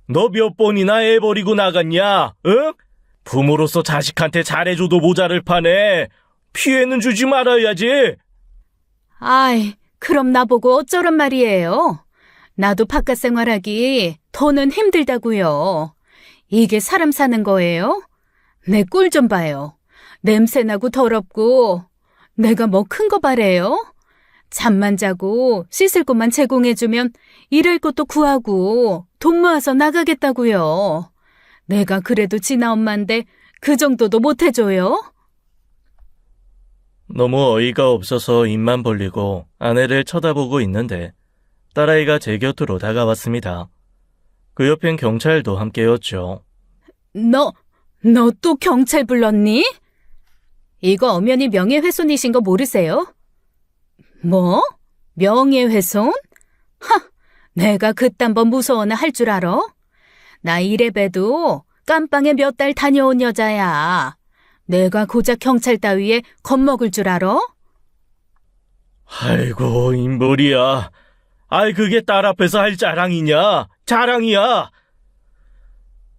너 몇 번이나 애 버리고 나갔냐? 응? 부모로서 자식한테 잘해줘도 모자를 파네. 피해는 주지 말아야지. 그럼 나보고 어쩌란 말이에요. 나도 바깥 생활하기 더는 힘들다고요. 이게 사람 사는 거예요? 내 꼴 좀 봐요. 냄새나고 더럽고 내가 뭐 큰 거 바래요? 잠만 자고 씻을 것만 제공해주면 일할 것도 구하고 돈 모아서 나가겠다고요. 내가 그래도 진아 엄마인데 그 정도도 못 해줘요? 너무 어이가 없어서 입만 벌리고 아내를 쳐다보고 있는데 딸아이가 제 곁으로 다가왔습니다. 그 옆엔 경찰도 함께였죠. 너 또 경찰 불렀니? 이거 엄연히 명예훼손이신 거 모르세요? 뭐? 명예훼손? 내가 그딴 번 무서워나 할 줄 알아? 나 이래봬도 깜빵에 몇 달 다녀온 여자야. 내가 고작 경찰 따위에 겁먹을 줄 알아? 아이고, 인벌이야. 그게 딸 앞에서 할 자랑이냐? 자랑이야.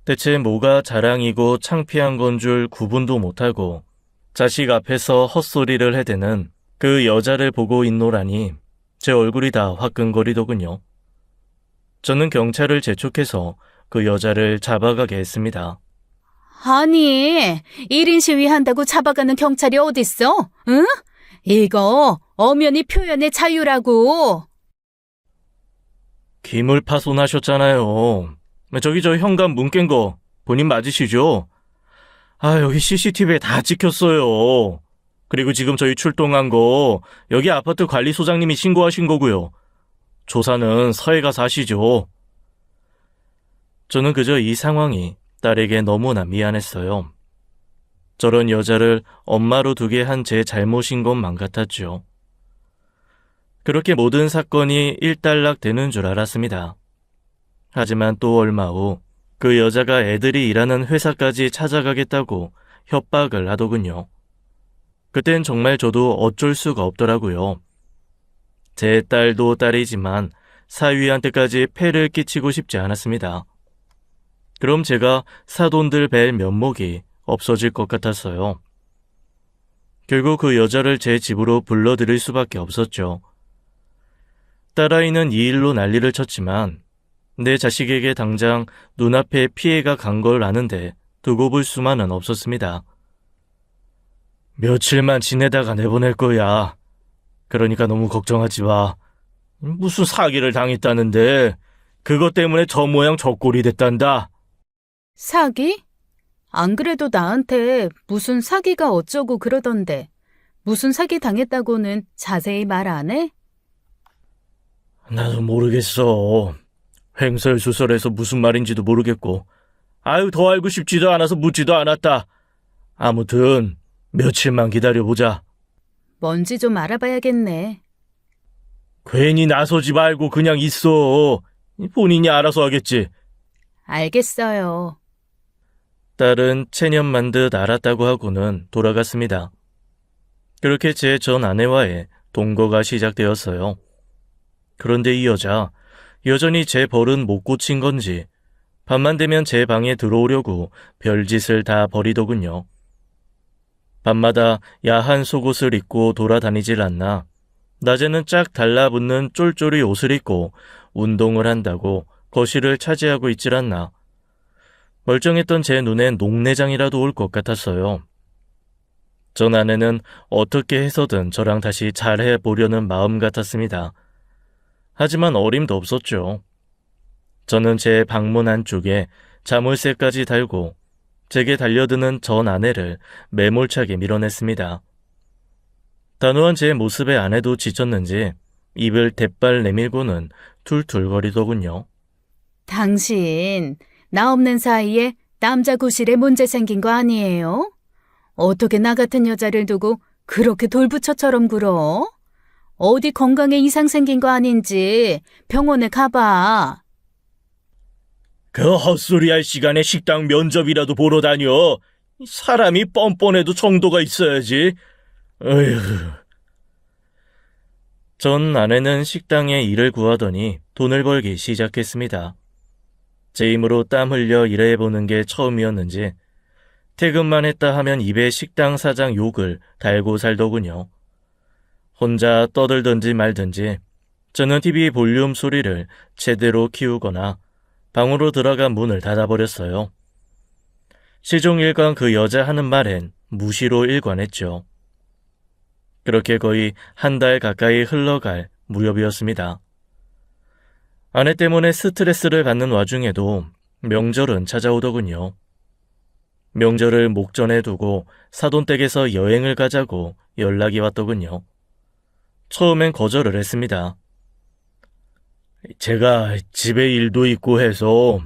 대체 뭐가 자랑이고 창피한 건 줄 구분도 못하고 자식 앞에서 헛소리를 해대는 그 여자를 보고 있노라니 제 얼굴이 다 화끈거리더군요. 저는 경찰을 재촉해서 그 여자를 잡아가게 했습니다. 아니, 1인 시위한다고 잡아가는 경찰이 어딨어? 응? 이거 엄연히 표현의 자유라고. 기물 파손하셨잖아요. 저기 저 현관 문 깬 거 본인 맞으시죠? 여기 CCTV에 다 찍혔어요. 그리고 지금 저희 출동한 거 여기 아파트 관리소장님이 신고하신 거고요. 조사는 서해 가서 하시죠. 저는 그저 이 상황이 딸에게 너무나 미안했어요. 저런 여자를 엄마로 두게 한 제 잘못인 것만 같았죠. 그렇게 모든 사건이 일단락 되는 줄 알았습니다. 하지만 또 얼마 후 그 여자가 애들이 일하는 회사까지 찾아가겠다고 협박을 하더군요. 그땐 정말 저도 어쩔 수가 없더라고요. 제 딸도 딸이지만 사위한테까지 폐를 끼치고 싶지 않았습니다. 그럼 제가 사돈들 뵐 면목이 없어질 것 같았어요. 결국 그 여자를 제 집으로 불러들일 수밖에 없었죠. 딸아이는 이 일로 난리를 쳤지만 내 자식에게 당장 눈앞에 피해가 간 걸 아는데 두고 볼 수만은 없었습니다. 며칠만 지내다가 내보낼 거야. 그러니까 너무 걱정하지 마. 무슨 사기를 당했다는데 그것 때문에 저 모양 저 꼴이 됐단다. 사기? 안 그래도 나한테 무슨 사기가 어쩌고 그러던데 무슨 사기 당했다고는 자세히 말 안 해? 나도 모르겠어. 횡설수설해서 무슨 말인지도 모르겠고 더 알고 싶지도 않아서 묻지도 않았다. 아무튼 며칠만 기다려보자. 뭔지 좀 알아봐야겠네. 괜히 나서지 말고 그냥 있어. 본인이 알아서 하겠지. 알겠어요. 딸은 체념만 듯 알았다고 하고는 돌아갔습니다. 그렇게 제 전 아내와의 동거가 시작되었어요. 그런데 이 여자 여전히 제 버릇 못 고친 건지 밤만 되면 제 방에 들어오려고 별짓을 다 벌이더군요. 밤마다 야한 속옷을 입고 돌아다니질 않나 낮에는 쫙 달라붙는 쫄쫄이 옷을 입고 운동을 한다고 거실을 차지하고 있질 않나 멀쩡했던 제 눈엔 녹내장이라도 올 것 같았어요. 전 아내는 어떻게 해서든 저랑 다시 잘해보려는 마음 같았습니다. 하지만 어림도 없었죠. 저는 제 방문 안쪽에 자물쇠까지 달고 제게 달려드는 전 아내를 매몰차게 밀어냈습니다. 단호한 제 모습에 아내도 지쳤는지 입을 대빨 내밀고는 툴툴거리더군요. 당신, 나 없는 사이에 남자 구실에 문제 생긴 거 아니에요? 어떻게 나 같은 여자를 두고 그렇게 돌부처처럼 굴어? 어디 건강에 이상 생긴 거 아닌지 병원에 가봐. 그 헛소리 할 시간에 식당 면접이라도 보러 다녀. 사람이 뻔뻔해도 정도가 있어야지. 어휴. 전 아내는 식당에 일을 구하더니 돈을 벌기 시작했습니다. 제 힘으로 땀 흘려 일해보는 게 처음이었는지 퇴근만 했다 하면 입에 식당 사장 욕을 달고 살더군요. 혼자 떠들든지 말든지 저는 TV 볼륨 소리를 제대로 키우거나 방으로 들어가 문을 닫아버렸어요. 시종일관 그 여자 하는 말엔 무시로 일관했죠. 그렇게 거의 한 달 가까이 흘러갈 무렵이었습니다. 아내 때문에 스트레스를 받는 와중에도 명절은 찾아오더군요. 명절을 목전에 두고 사돈댁에서 여행을 가자고 연락이 왔더군요. 처음엔 거절을 했습니다. 제가 집에 일도 있고 해서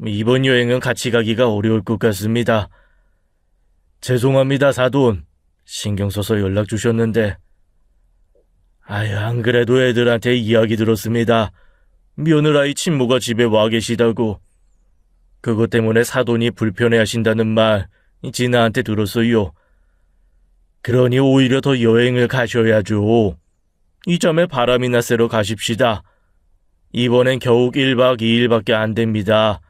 이번 여행은 같이 가기가 어려울 것 같습니다. 죄송합니다, 사돈. 신경 써서 연락 주셨는데. 안 그래도 애들한테 이야기 들었습니다. 며느라이 친모가 집에 와 계시다고. 그것 때문에 사돈이 불편해하신다는 말 진아한테 들었어요. 그러니 오히려 더 여행을 가셔야죠. 이참에 바람이나 쐬러 가십시다. 이번엔 겨우 1박 2일밖에 안 됩니다.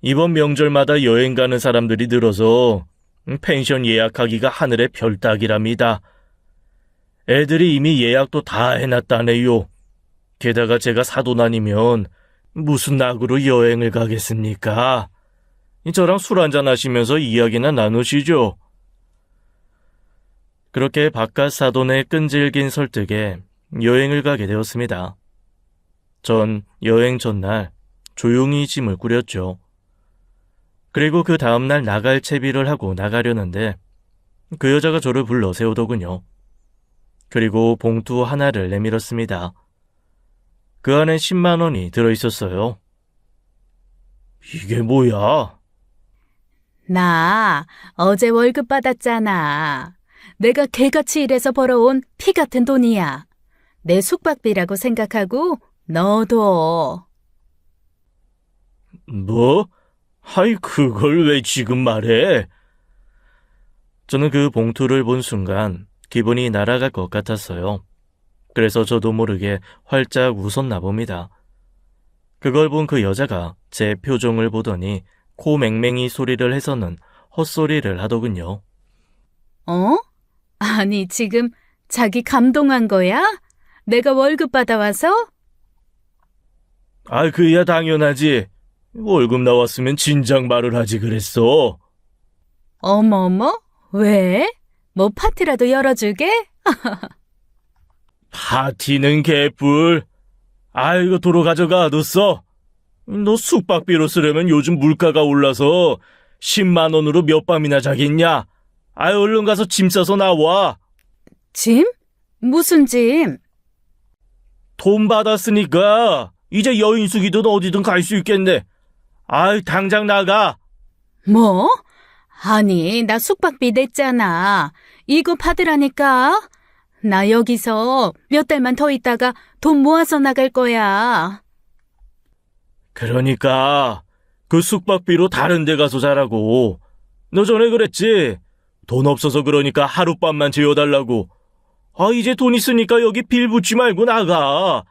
이번 명절마다 여행 가는 사람들이 늘어서 펜션 예약하기가 하늘의 별 따기랍니다. 애들이 이미 예약도 다 해놨다네요. 게다가 제가 사돈 아니면 무슨 낙으로 여행을 가겠습니까? 저랑 술 한잔 하시면서 이야기나 나누시죠. 그렇게 바깥 사돈의 끈질긴 설득에 여행을 가게 되었습니다. 전 여행 전날 조용히 짐을 꾸렸죠. 그리고 그 다음날 나갈 채비를 하고 나가려는데 그 여자가 저를 불러 세우더군요. 그리고 봉투 하나를 내밀었습니다. 그 안에 10만 원이 들어있었어요. 이게 뭐야? 나 어제 월급 받았잖아. 내가 개같이 일해서 벌어온 피 같은 돈이야. 내 숙박비라고 생각하고 너도. 뭐? 아이, 그걸 왜 지금 말해? 저는 그 봉투를 본 순간 기분이 날아갈 것 같았어요. 그래서 저도 모르게 활짝 웃었나 봅니다. 그걸 본 그 여자가 제 표정을 보더니 코 맹맹이 소리를 해서는 헛소리를 하더군요. 어? 아니, 지금 자기 감동한 거야? 내가 월급 받아와서? 아, 그야 당연하지. 월급 나왔으면 진작 말을 하지 그랬어. 어머머? 왜? 뭐 파티라도 열어주게? 파티는 개뿔. 아이고, 도로 가져가, 너 써. 너 숙박비로 쓰려면 요즘 물가가 올라서 10만 원으로 몇 밤이나 자겠냐? 아이, 얼른 가서 짐 싸서 나와. 짐? 무슨 짐? 돈 받았으니까 이제 여인숙이든 어디든 갈 수 있겠네. 아이, 당장 나가. 뭐? 아니, 나 숙박비 냈잖아. 이거 받으라니까. 나 여기서 몇 달만 더 있다가 돈 모아서 나갈 거야. 그러니까 그 숙박비로 다른 데 가서 자라고. 너 전에 그랬지? 돈 없어서 그러니까 하룻밤만 재워달라고. 아, 이제 돈 있으니까 여기 빌 붙지 말고 나가.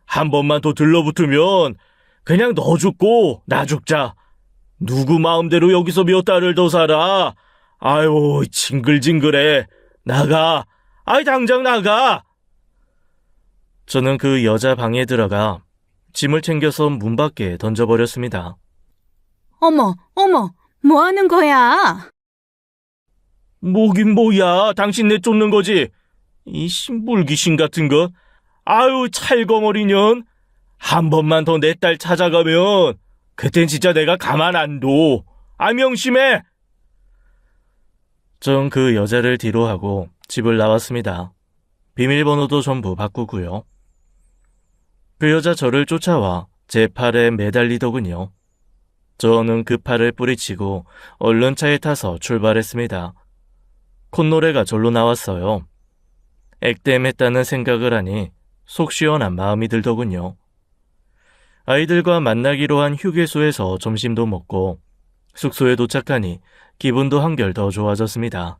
한 번만 더 들러붙으면 그냥 너 죽고 나 죽자. 누구 마음대로 여기서 몇 달을 더 살아. 아유, 징글징글해. 나가. 아이, 당장 나가. 저는 그 여자 방에 들어가 짐을 챙겨서 문 밖에 던져버렸습니다. 어머, 뭐 하는 거야? 뭐긴 뭐야. 당신 내쫓는 거지. 이 물귀신 같은 거. 아유, 찰거머리 년. 한 번만 더 내 딸 찾아가면 그땐 진짜 내가 가만 안 둬. 아, 명심해. 전 그 여자를 뒤로 하고 집을 나왔습니다. 비밀번호도 전부 바꾸고요. 그 여자 저를 쫓아와 제 팔에 매달리더군요. 저는 그 팔을 뿌리치고 얼른 차에 타서 출발했습니다. 콧노래가 절로 나왔어요. 액땜했다는 생각을 하니 속 시원한 마음이 들더군요. 아이들과 만나기로 한 휴게소에서 점심도 먹고 숙소에 도착하니 기분도 한결 더 좋아졌습니다.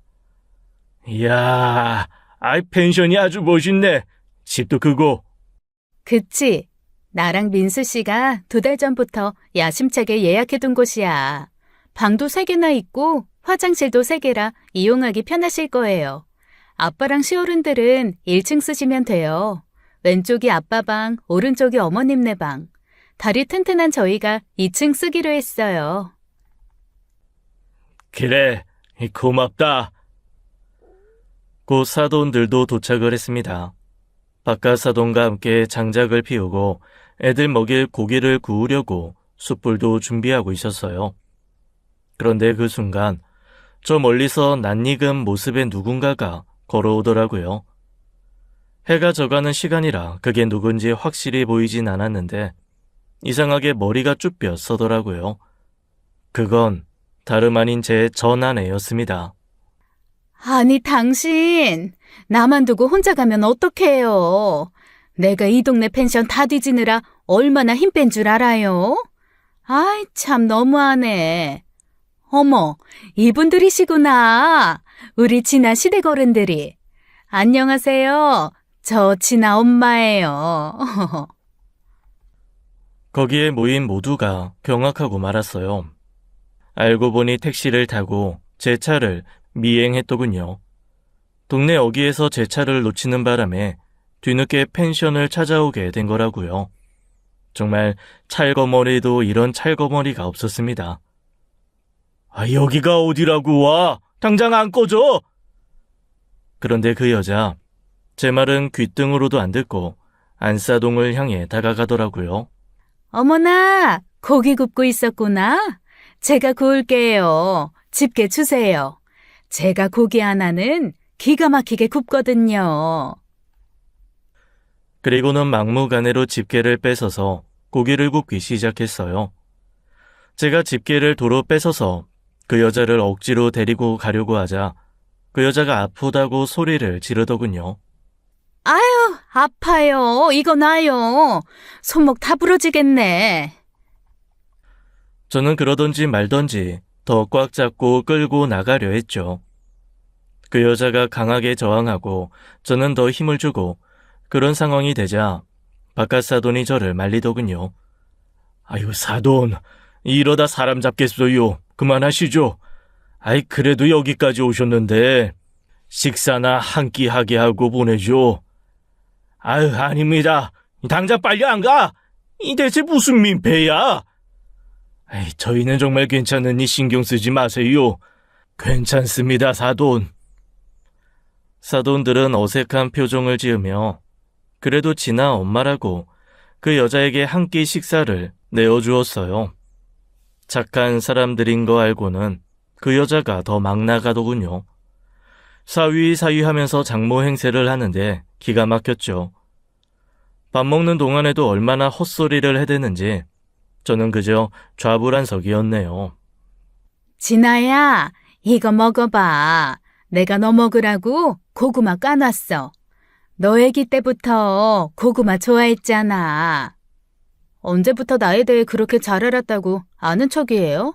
이야, 아이, 펜션이 아주 멋있네. 집도 크고. 그치? 나랑 민수 씨가 2달 전부터 야심차게 예약해둔 곳이야. 방도 3개나 있고 화장실도 3개라 이용하기 편하실 거예요. 아빠랑 시어른들은 1층 쓰시면 돼요. 왼쪽이 아빠 방, 오른쪽이 어머님네 방. 다리 튼튼한 저희가 2층 쓰기로 했어요. 그래, 고맙다. 곧 사돈들도 도착을 했습니다. 바깥 사돈과 함께 장작을 피우고 애들 먹일 고기를 구우려고 숯불도 준비하고 있었어요. 그런데 그 순간 저 멀리서 낯익은 모습의 누군가가 걸어오더라고요. 해가 져가는 시간이라 그게 누군지 확실히 보이진 않았는데 이상하게 머리가 쭈뼛 서더라고요. 그건 다름 아닌 제 전 아내였습니다. 아니, 당신. 나만 두고 혼자 가면 어떡해요. 내가 이 동네 펜션 다 뒤지느라 얼마나 힘 뺀 줄 알아요? 아이, 참 너무하네. 어머, 이분들이시구나. 우리 진아 시댁 어른들이. 안녕하세요. 저 진아 엄마예요. 거기에 모인 모두가 경악하고 말았어요. 알고 보니 택시를 타고 제 차를 미행했더군요. 동네 어귀에서 제 차를 놓치는 바람에 뒤늦게 펜션을 찾아오게 된 거라고요. 정말 찰거머리도 이런 찰거머리가 없었습니다. 여기가 어디라고 와? 당장 안 꺼져! 그런데 그 여자, 제 말은 귓등으로도 안 듣고 안사동을 향해 다가가더라고요. 어머나, 고기 굽고 있었구나. 제가 구울게요. 집게 주세요. 제가 고기 하나는 기가 막히게 굽거든요. 그리고는 막무가내로 집게를 뺏어서 고기를 굽기 시작했어요. 제가 집게를 도로 뺏어서 그 여자를 억지로 데리고 가려고 하자 그 여자가 아프다고 소리를 지르더군요. 아유, 아파요. 이거 놔요. 손목 다 부러지겠네. 저는 그러던지 말던지 더 꽉 잡고 끌고 나가려 했죠. 그 여자가 강하게 저항하고 저는 더 힘을 주고 그런 상황이 되자 바깥 사돈이 저를 말리더군요. 아유, 사돈, 이러다 사람 잡겠어요. 그만하시죠. 그래도 여기까지 오셨는데 식사나 한 끼 하게 하고 보내죠. 아닙니다. 당장 빨리 안 가. 이 대체 무슨 민폐야? 저희는 정말 괜찮으니 신경 쓰지 마세요. 괜찮습니다, 사돈. 사돈들은 어색한 표정을 지으며 그래도 진아 엄마라고 그 여자에게 한 끼 식사를 내어주었어요. 착한 사람들인 거 알고는 그 여자가 더 막 나가더군요. 사위하면서 장모 행세를 하는데 기가 막혔죠. 밥 먹는 동안에도 얼마나 헛소리를 해대는지 저는 그저 좌불안석이었네요. 진아야, 이거 먹어봐. 내가 너 먹으라고 고구마 까놨어. 너 애기 때부터 고구마 좋아했잖아. 언제부터 나에 대해 그렇게 잘 알았다고 아는 척이에요?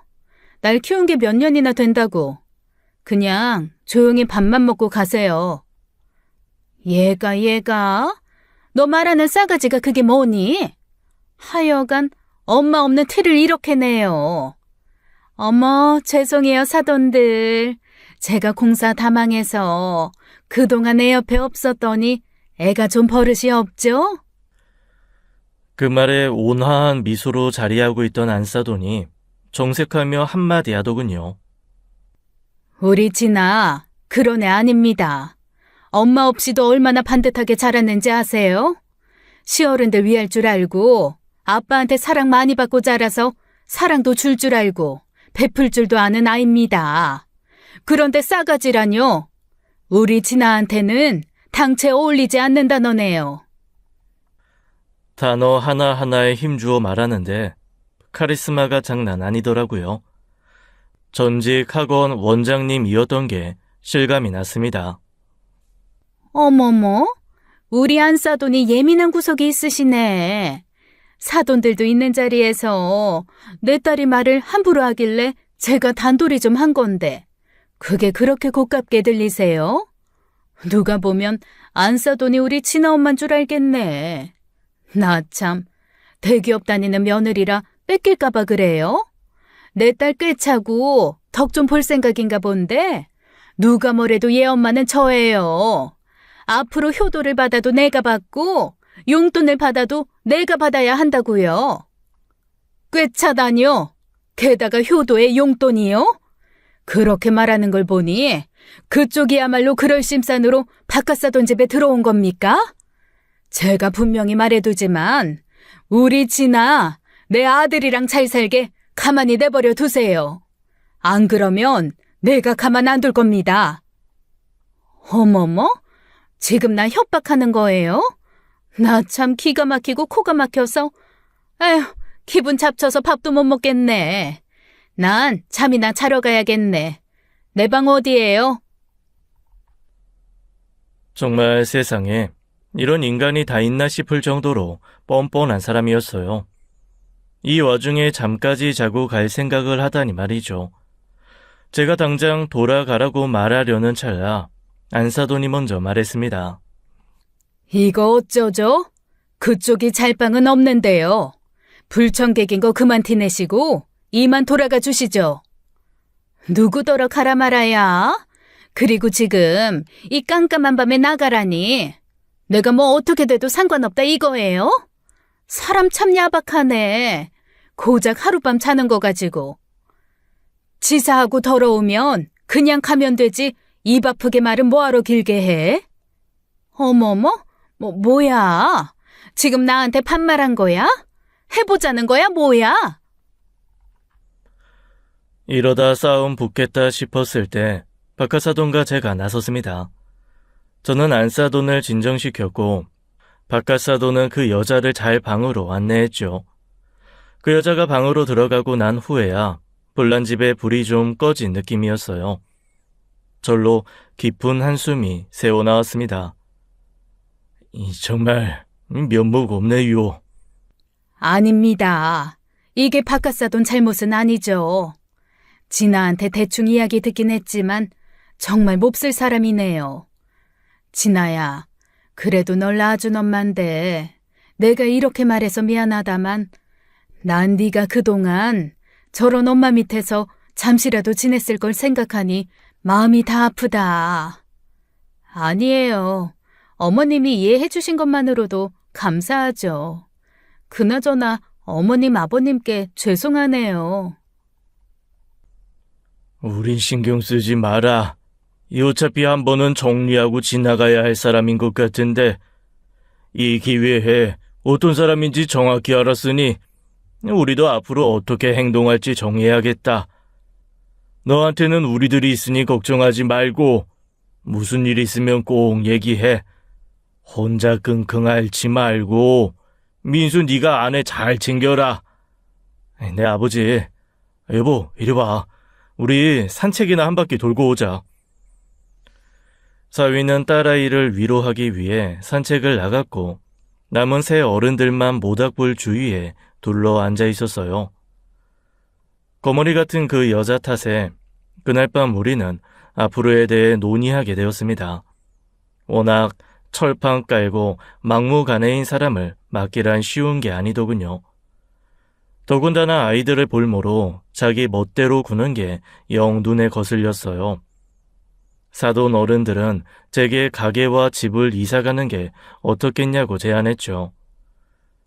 날 키운 게 몇 년이나 된다고. 그냥 조용히 밥만 먹고 가세요. 얘가? 너 말하는 싸가지가 그게 뭐니? 하여간 엄마 없는 티를 이렇게 내요. 어머, 죄송해요, 사돈들. 제가 공사 다 망해서 그동안 내 옆에 없었더니 애가 좀 버릇이 없죠? 그 말에 온화한 미소로 자리하고 있던 안사돈이 정색하며 한마디 하더군요. 우리 진아, 그런 애 아닙니다. 엄마 없이도 얼마나 반듯하게 자랐는지 아세요? 시어른들 위할 줄 알고 아빠한테 사랑 많이 받고 자라서 사랑도 줄 줄 알고 베풀 줄도 아는 아입니다. 그런데 싸가지라뇨. 우리 진아한테는 당체 어울리지 않는다 너네요. 단어 하나하나에 힘주어 말하는데 카리스마가 장난 아니더라고요. 전직 학원 원장님이었던 게 실감이 났습니다. 어머머, 우리 안사돈이 예민한 구석이 있으시네. 사돈들도 있는 자리에서 내 딸이 말을 함부로 하길래 제가 단돌이 좀 한 건데 그게 그렇게 고깝게 들리세요? 누가 보면 안사돈이 우리 친아엄만 줄 알겠네. 나 참, 대기업 다니는 며느리라 뺏길까봐 그래요? 내 딸 꿰차고 덕 좀 볼 생각인가 본데 누가 뭐래도 얘 엄마는 저예요. 앞으로 효도를 받아도 내가 받고 용돈을 받아도 내가 받아야 한다고요. 꿰차다뇨. 게다가 효도에 용돈이요? 그렇게 말하는 걸 보니 그쪽이야말로 그럴 심산으로 바깥사돈 집에 들어온 겁니까? 제가 분명히 말해두지만 우리 진아, 내 아들이랑 잘 살게 가만히 내버려 두세요. 안 그러면 내가 가만 안 둘 겁니다. 어머머? 지금 나 협박하는 거예요? 나 참 기가 막히고 코가 막혀서 에휴, 기분 잡쳐서 밥도 못 먹겠네. 난 잠이나 자러 가야겠네. 내 방 어디예요? 정말 세상에 이런 인간이 다 있나 싶을 정도로 뻔뻔한 사람이었어요. 이 와중에 잠까지 자고 갈 생각을 하다니 말이죠. 제가 당장 돌아가라고 말하려는 찰나 안사돈이 먼저 말했습니다. 이거 어쩌죠? 그쪽이 잘 방은 없는데요. 불청객인 거 그만 티내시고 이만 돌아가 주시죠. 누구더러 가라 말아야? 그리고 지금 이 깜깜한 밤에 나가라니. 내가 뭐 어떻게 돼도 상관없다 이거예요? 사람 참 야박하네. 고작 하룻밤 자는 거 가지고. 치사하고 더러우면 그냥 가면 되지 입 아프게 말은 뭐하러 길게 해? 어머머? 뭐야? 지금 나한테 반말한 거야? 해보자는 거야 뭐야? 이러다 싸움 붙겠다 싶었을 때 박하사돈과 제가 나섰습니다. 저는 안사돈을 진정시켰고 박하사돈은 그 여자를 잘 방으로 안내했죠. 그 여자가 방으로 들어가고 난 후에야 불난집에 불이 좀 꺼진 느낌이었어요. 절로 깊은 한숨이 새어나왔습니다. 정말 면목 없네요. 아닙니다. 이게 박하사돈 잘못은 아니죠. 진아한테 대충 이야기 듣긴 했지만 정말 몹쓸 사람이네요. 진아야, 그래도 널 낳아준 엄만데 내가 이렇게 말해서 미안하다만 난 네가 그동안 저런 엄마 밑에서 잠시라도 지냈을 걸 생각하니 마음이 다 아프다. 아니에요. 어머님이 이해해 주신 것만으로도 감사하죠. 그나저나 어머님 아버님께 죄송하네요. 우린 신경 쓰지 마라. 어차피 한 번은 정리하고 지나가야 할 사람인 것 같은데 이 기회에 어떤 사람인지 정확히 알았으니 우리도 앞으로 어떻게 행동할지 정해야겠다. 너한테는 우리들이 있으니 걱정하지 말고 무슨 일 있으면 꼭 얘기해. 혼자 끙끙 앓지 말고 민수 네가 아내 잘 챙겨라. 내 아버지, 여보 이리 와. 우리 산책이나 한 바퀴 돌고 오자. 사위는 딸아이를 위로하기 위해 산책을 나갔고 남은 세 어른들만 모닥불 주위에 둘러 앉아 있었어요. 거머리 같은 그 여자 탓에 그날 밤 우리는 앞으로에 대해 논의하게 되었습니다. 워낙 철판 깔고 막무가내인 사람을 맡기란 쉬운 게 아니더군요. 더군다나 아이들을 볼모로 자기 멋대로 구는 게 영 눈에 거슬렸어요. 사돈 어른들은 제게 가게와 집을 이사가는 게 어떻겠냐고 제안했죠.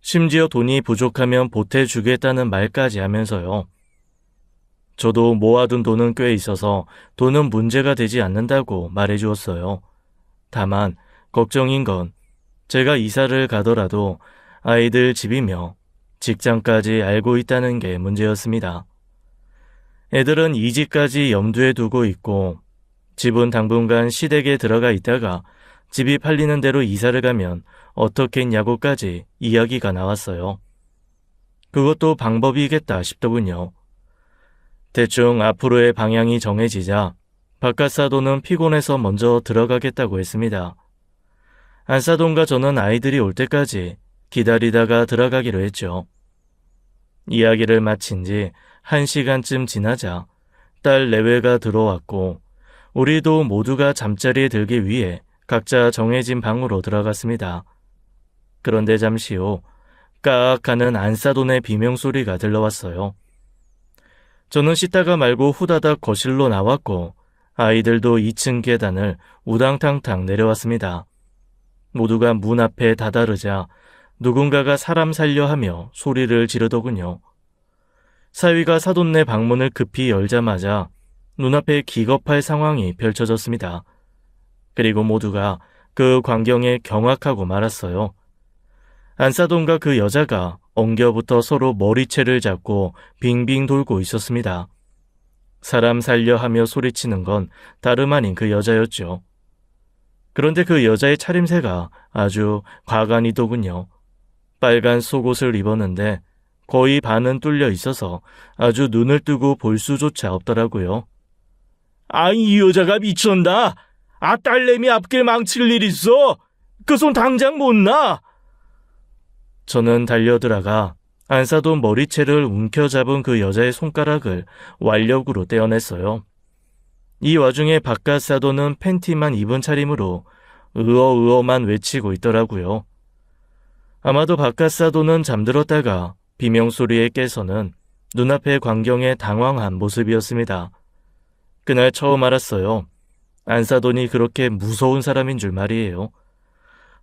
심지어 돈이 부족하면 보태주겠다는 말까지 하면서요. 저도 모아둔 돈은 꽤 있어서 돈은 문제가 되지 않는다고 말해주었어요. 다만 걱정인 건 제가 이사를 가더라도 아이들 집이며 직장까지 알고 있다는 게 문제였습니다. 애들은 이직까지 염두에 두고 있고 집은 당분간 시댁에 들어가 있다가 집이 팔리는 대로 이사를 가면 어떻겠냐고까지 이야기가 나왔어요. 그것도 방법이겠다 싶더군요. 대충 앞으로의 방향이 정해지자 박하사돈은 피곤해서 먼저 들어가겠다고 했습니다. 안사돈과 저는 아이들이 올 때까지 기다리다가 들어가기로 했죠. 이야기를 마친 지 1시간쯤 지나자 딸 내외가 들어왔고 우리도 모두가 잠자리에 들기 위해 각자 정해진 방으로 들어갔습니다. 그런데 잠시 후 깍 하는 안사돈의 비명소리가 들려왔어요. 저는 씻다가 말고 후다닥 거실로 나왔고 아이들도 2층 계단을 우당탕탕 내려왔습니다. 모두가 문 앞에 다다르자 누군가가 사람 살려 하며 소리를 지르더군요. 사위가 사돈네 방문을 급히 열자마자 눈앞에 기겁할 상황이 펼쳐졌습니다. 그리고 모두가 그 광경에 경악하고 말았어요. 안사돈과 그 여자가 엉겨붙어 서로 머리채를 잡고 빙빙 돌고 있었습니다. 사람 살려 하며 소리치는 건 다름 아닌 그 여자였죠. 그런데 그 여자의 차림새가 아주 과간이더군요. 빨간 속옷을 입었는데 거의 반은 뚫려 있어서 아주 눈을 뜨고 볼 수조차 없더라고요. 이 여자가 미쳤나? 딸내미 앞길 망칠 일 있어? 그 손 당장 못 놔! 저는 달려들어가 안사돈 머리채를 움켜잡은 그 여자의 손가락을 완력으로 떼어냈어요. 이 와중에 박하사돈은 팬티만 입은 차림으로 으어으어만 외치고 있더라고요. 아마도 박하사돈은 잠들었다가 비명소리에 깨서는 눈앞의 광경에 당황한 모습이었습니다. 그날 처음 알았어요. 안사돈이 그렇게 무서운 사람인 줄 말이에요.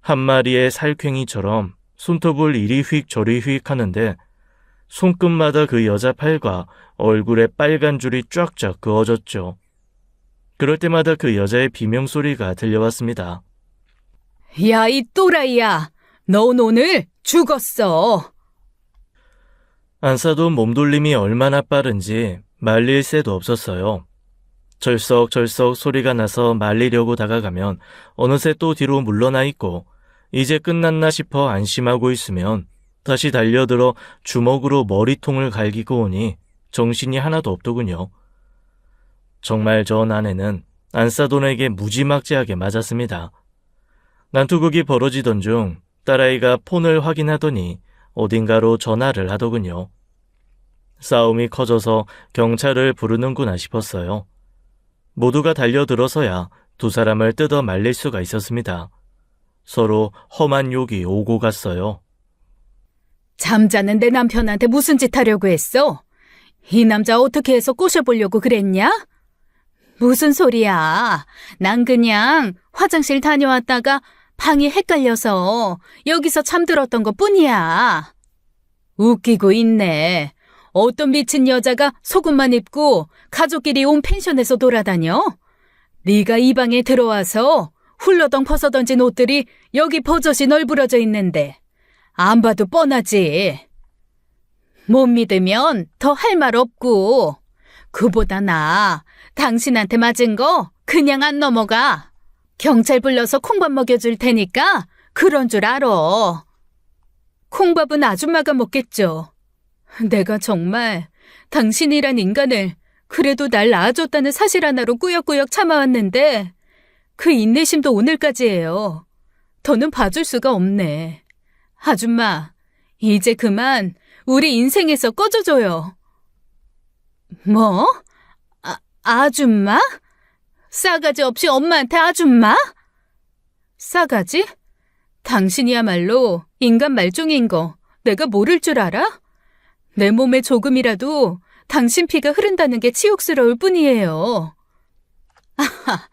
한 마리의 살쾡이처럼 손톱을 이리 휙 저리 휙 하는데 손끝마다 그 여자 팔과 얼굴에 빨간 줄이 쫙쫙 그어졌죠. 그럴 때마다 그 여자의 비명소리가 들려왔습니다. 야, 이 또라이야. 넌 오늘 죽었어. 안사돈 몸돌림이 얼마나 빠른지 말릴 새도 없었어요. 절썩절썩 소리가 나서 말리려고 다가가면 어느새 또 뒤로 물러나 있고 이제 끝났나 싶어 안심하고 있으면 다시 달려들어 주먹으로 머리통을 갈기고 오니 정신이 하나도 없더군요. 정말 전 아내는 안사돈에게 무지막지하게 맞았습니다. 난투극이 벌어지던 중 딸아이가 폰을 확인하더니 어딘가로 전화를 하더군요. 싸움이 커져서 경찰을 부르는구나 싶었어요. 모두가 달려들어서야 두 사람을 뜯어 말릴 수가 있었습니다. 서로 험한 욕이 오고 갔어요. 잠자는 내 남편한테 무슨 짓 하려고 했어? 이 남자 어떻게 해서 꼬셔보려고 그랬냐? 무슨 소리야. 난 그냥 화장실 다녀왔다가 방이 헷갈려서 여기서 잠들었던 것뿐이야. 웃기고 있네. 어떤 미친 여자가 속옷만 입고 가족끼리 온 펜션에서 돌아다녀? 네가 이 방에 들어와서 훌러덩 벗어던진 옷들이 여기 버젓이 널브러져 있는데 안 봐도 뻔하지. 못 믿으면 더 할 말 없고 그보다 나 당신한테 맞은 거 그냥 안 넘어가. 경찰 불러서 콩밥 먹여줄 테니까 그런 줄 알아. 콩밥은 아줌마가 먹겠죠. 내가 정말 당신이란 인간을 그래도 날 낳아줬다는 사실 하나로 꾸역꾸역 참아왔는데 그 인내심도 오늘까지예요. 더는 봐줄 수가 없네. 아줌마, 이제 그만 우리 인생에서 꺼져줘요. 뭐? 아줌마? 싸가지 없이 엄마한테 아줌마? 싸가지? 당신이야말로 인간 말종인 거 내가 모를 줄 알아? 내 몸에 조금이라도 당신 피가 흐른다는 게 치욕스러울 뿐이에요. 아하,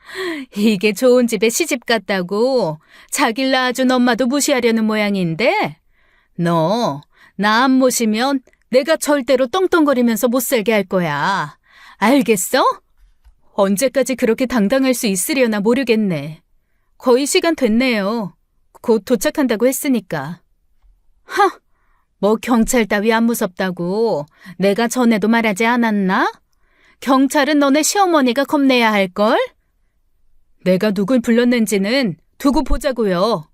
이게 좋은 집에 시집 갔다고 자기를 낳아준 엄마도 무시하려는 모양인데 너 나 안 모시면 내가 절대로 떵떵거리면서 못 살게 할 거야. 알겠어? 언제까지 그렇게 당당할 수 있으려나 모르겠네. 거의 시간 됐네요. 곧 도착한다고 했으니까. 하! 뭐 경찰 따위 안 무섭다고 내가 전에도 말하지 않았나? 경찰은 너네 시어머니가 겁내야 할걸? 내가 누굴 불렀는지는 두고 보자고요.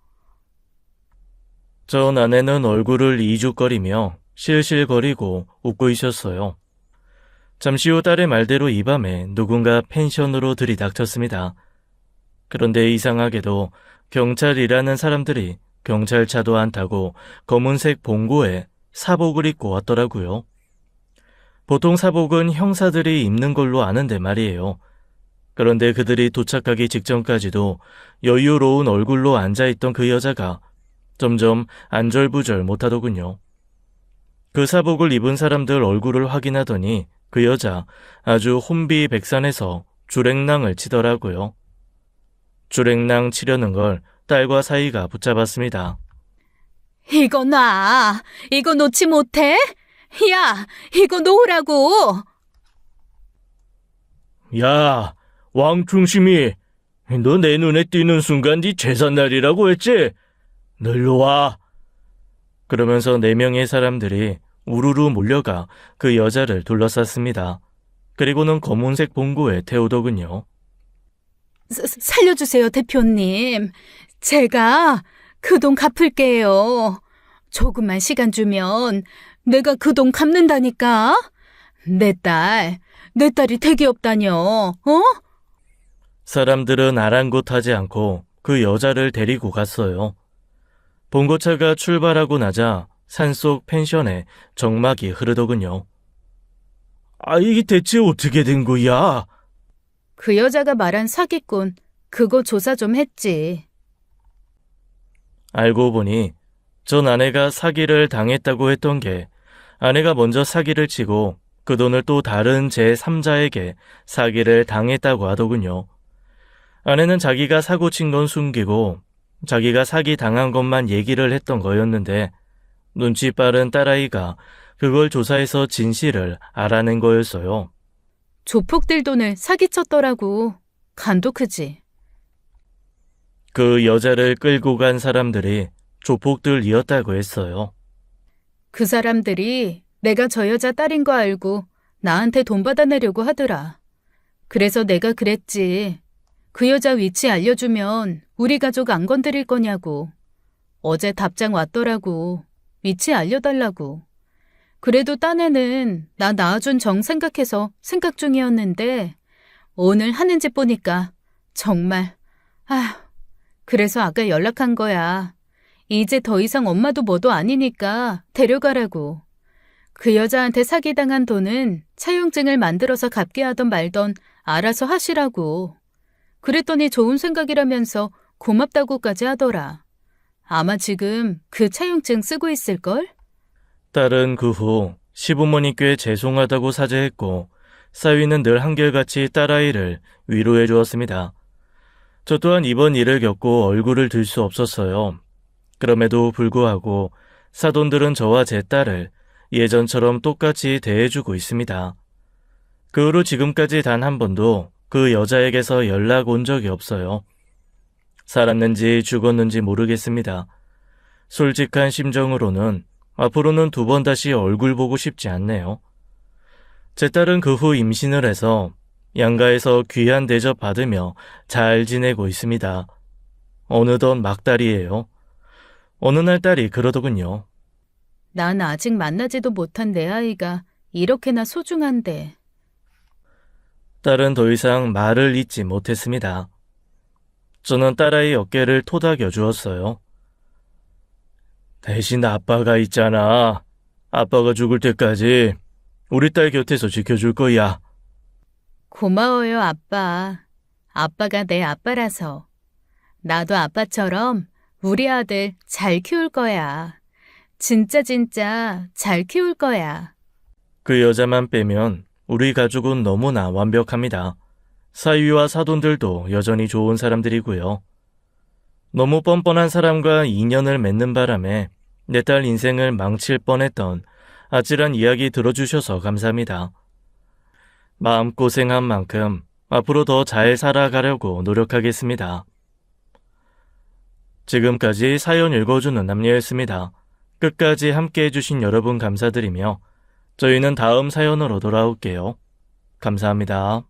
전 아내는 얼굴을 이죽거리며 실실거리고 웃고 있었어요. 잠시 후 딸의 말대로 이 밤에 누군가 펜션으로 들이닥쳤습니다. 그런데 이상하게도 경찰이라는 사람들이 경찰차도 안 타고 검은색 봉고에 사복을 입고 왔더라고요. 보통 사복은 형사들이 입는 걸로 아는데 말이에요. 그런데 그들이 도착하기 직전까지도 여유로운 얼굴로 앉아있던 그 여자가 점점 안절부절 못하더군요. 그 사복을 입은 사람들 얼굴을 확인하더니 그 여자 아주 혼비백산해서 주랭랑을 치더라고요. 주랭랑 치려는 걸 딸과 사이가 붙잡았습니다. 이거 놔. 이거 놓지 못해? 야, 이거 놓으라고. 야, 왕충심이, 너 내 눈에 띄는 순간 네 제삿날이라고 했지? 너 일로 와. 그러면서 4명의 사람들이 우르르 몰려가 그 여자를 둘러쌌습니다. 그리고는 검은색 봉고에 태우더군요. 살려주세요, 대표님. 제가 그 돈 갚을게요. 조금만 시간 주면 내가 그 돈 갚는다니까. 내 딸이 대기업다녀. 어? 사람들은 아랑곳하지 않고 그 여자를 데리고 갔어요. 봉고차가 출발하고 나자 산속 펜션에 정막이 흐르더군요. 아, 이게 대체 어떻게 된 거야? 그 여자가 말한 사기꾼, 그거 조사 좀 했지. 알고 보니 전 아내가 사기를 당했다고 했던 게 아내가 먼저 사기를 치고 그 돈을 또 다른 제3자에게 사기를 당했다고 하더군요. 아내는 자기가 사고 친 건 숨기고 자기가 사기 당한 것만 얘기를 했던 거였는데 눈치 빠른 딸아이가 그걸 조사해서 진실을 알아낸 거였어요. 조폭들 돈을 사기쳤더라고. 간도 크지. 그 여자를 끌고 간 사람들이 조폭들이었다고 했어요. 그 사람들이 내가 저 여자 딸인 거 알고 나한테 돈 받아내려고 하더라. 그래서 내가 그랬지. 그 여자 위치 알려주면 우리 가족 안 건드릴 거냐고. 어제 답장 왔더라고. 위치 알려달라고. 그래도 딴애는 나 낳아준 정 생각해서 생각 중이었는데 오늘 하는 짓 보니까 정말 그래서 아까 연락한 거야. 이제 더 이상 엄마도 뭐도 아니니까 데려가라고. 그 여자한테 사기당한 돈은 차용증을 만들어서 갚게 하던 말던 알아서 하시라고. 그랬더니 좋은 생각이라면서 고맙다고까지 하더라. 아마 지금 그 차용증 쓰고 있을걸? 딸은 그 후 시부모님께 죄송하다고 사죄했고 사위는 늘 한결같이 딸아이를 위로해 주었습니다. 저 또한 이번 일을 겪고 얼굴을 들 수 없었어요. 그럼에도 불구하고 사돈들은 저와 제 딸을 예전처럼 똑같이 대해주고 있습니다. 그 후로 지금까지 단 한 번도 그 여자에게서 연락 온 적이 없어요. 살았는지 죽었는지 모르겠습니다. 솔직한 심정으로는 앞으로는 2번 다시 얼굴 보고 싶지 않네요. 제 딸은 그 후 임신을 해서 양가에서 귀한 대접 받으며 잘 지내고 있습니다. 어느덧 막달이에요. 어느 날 딸이 그러더군요. 난 아직 만나지도 못한 내 아이가 이렇게나 소중한데. 딸은 더 이상 말을 잇지 못했습니다. 저는 딸아이 어깨를 토닥여 주었어요. 대신 아빠가 있잖아. 아빠가 죽을 때까지 우리 딸 곁에서 지켜줄 거야. 고마워요, 아빠. 아빠가 내 아빠라서. 나도 아빠처럼 우리 아들 잘 키울 거야. 진짜 잘 키울 거야. 그 여자만 빼면 우리 가족은 너무나 완벽합니다. 사위와 사돈들도 여전히 좋은 사람들이고요. 너무 뻔뻔한 사람과 인연을 맺는 바람에 내 딸 인생을 망칠 뻔했던 아찔한 이야기 들어주셔서 감사합니다. 마음고생한 만큼 앞으로 더 잘 살아가려고 노력하겠습니다. 지금까지 사연 읽어주는 남녀였습니다. 끝까지 함께 해주신 여러분 감사드리며 저희는 다음 사연으로 돌아올게요. 감사합니다.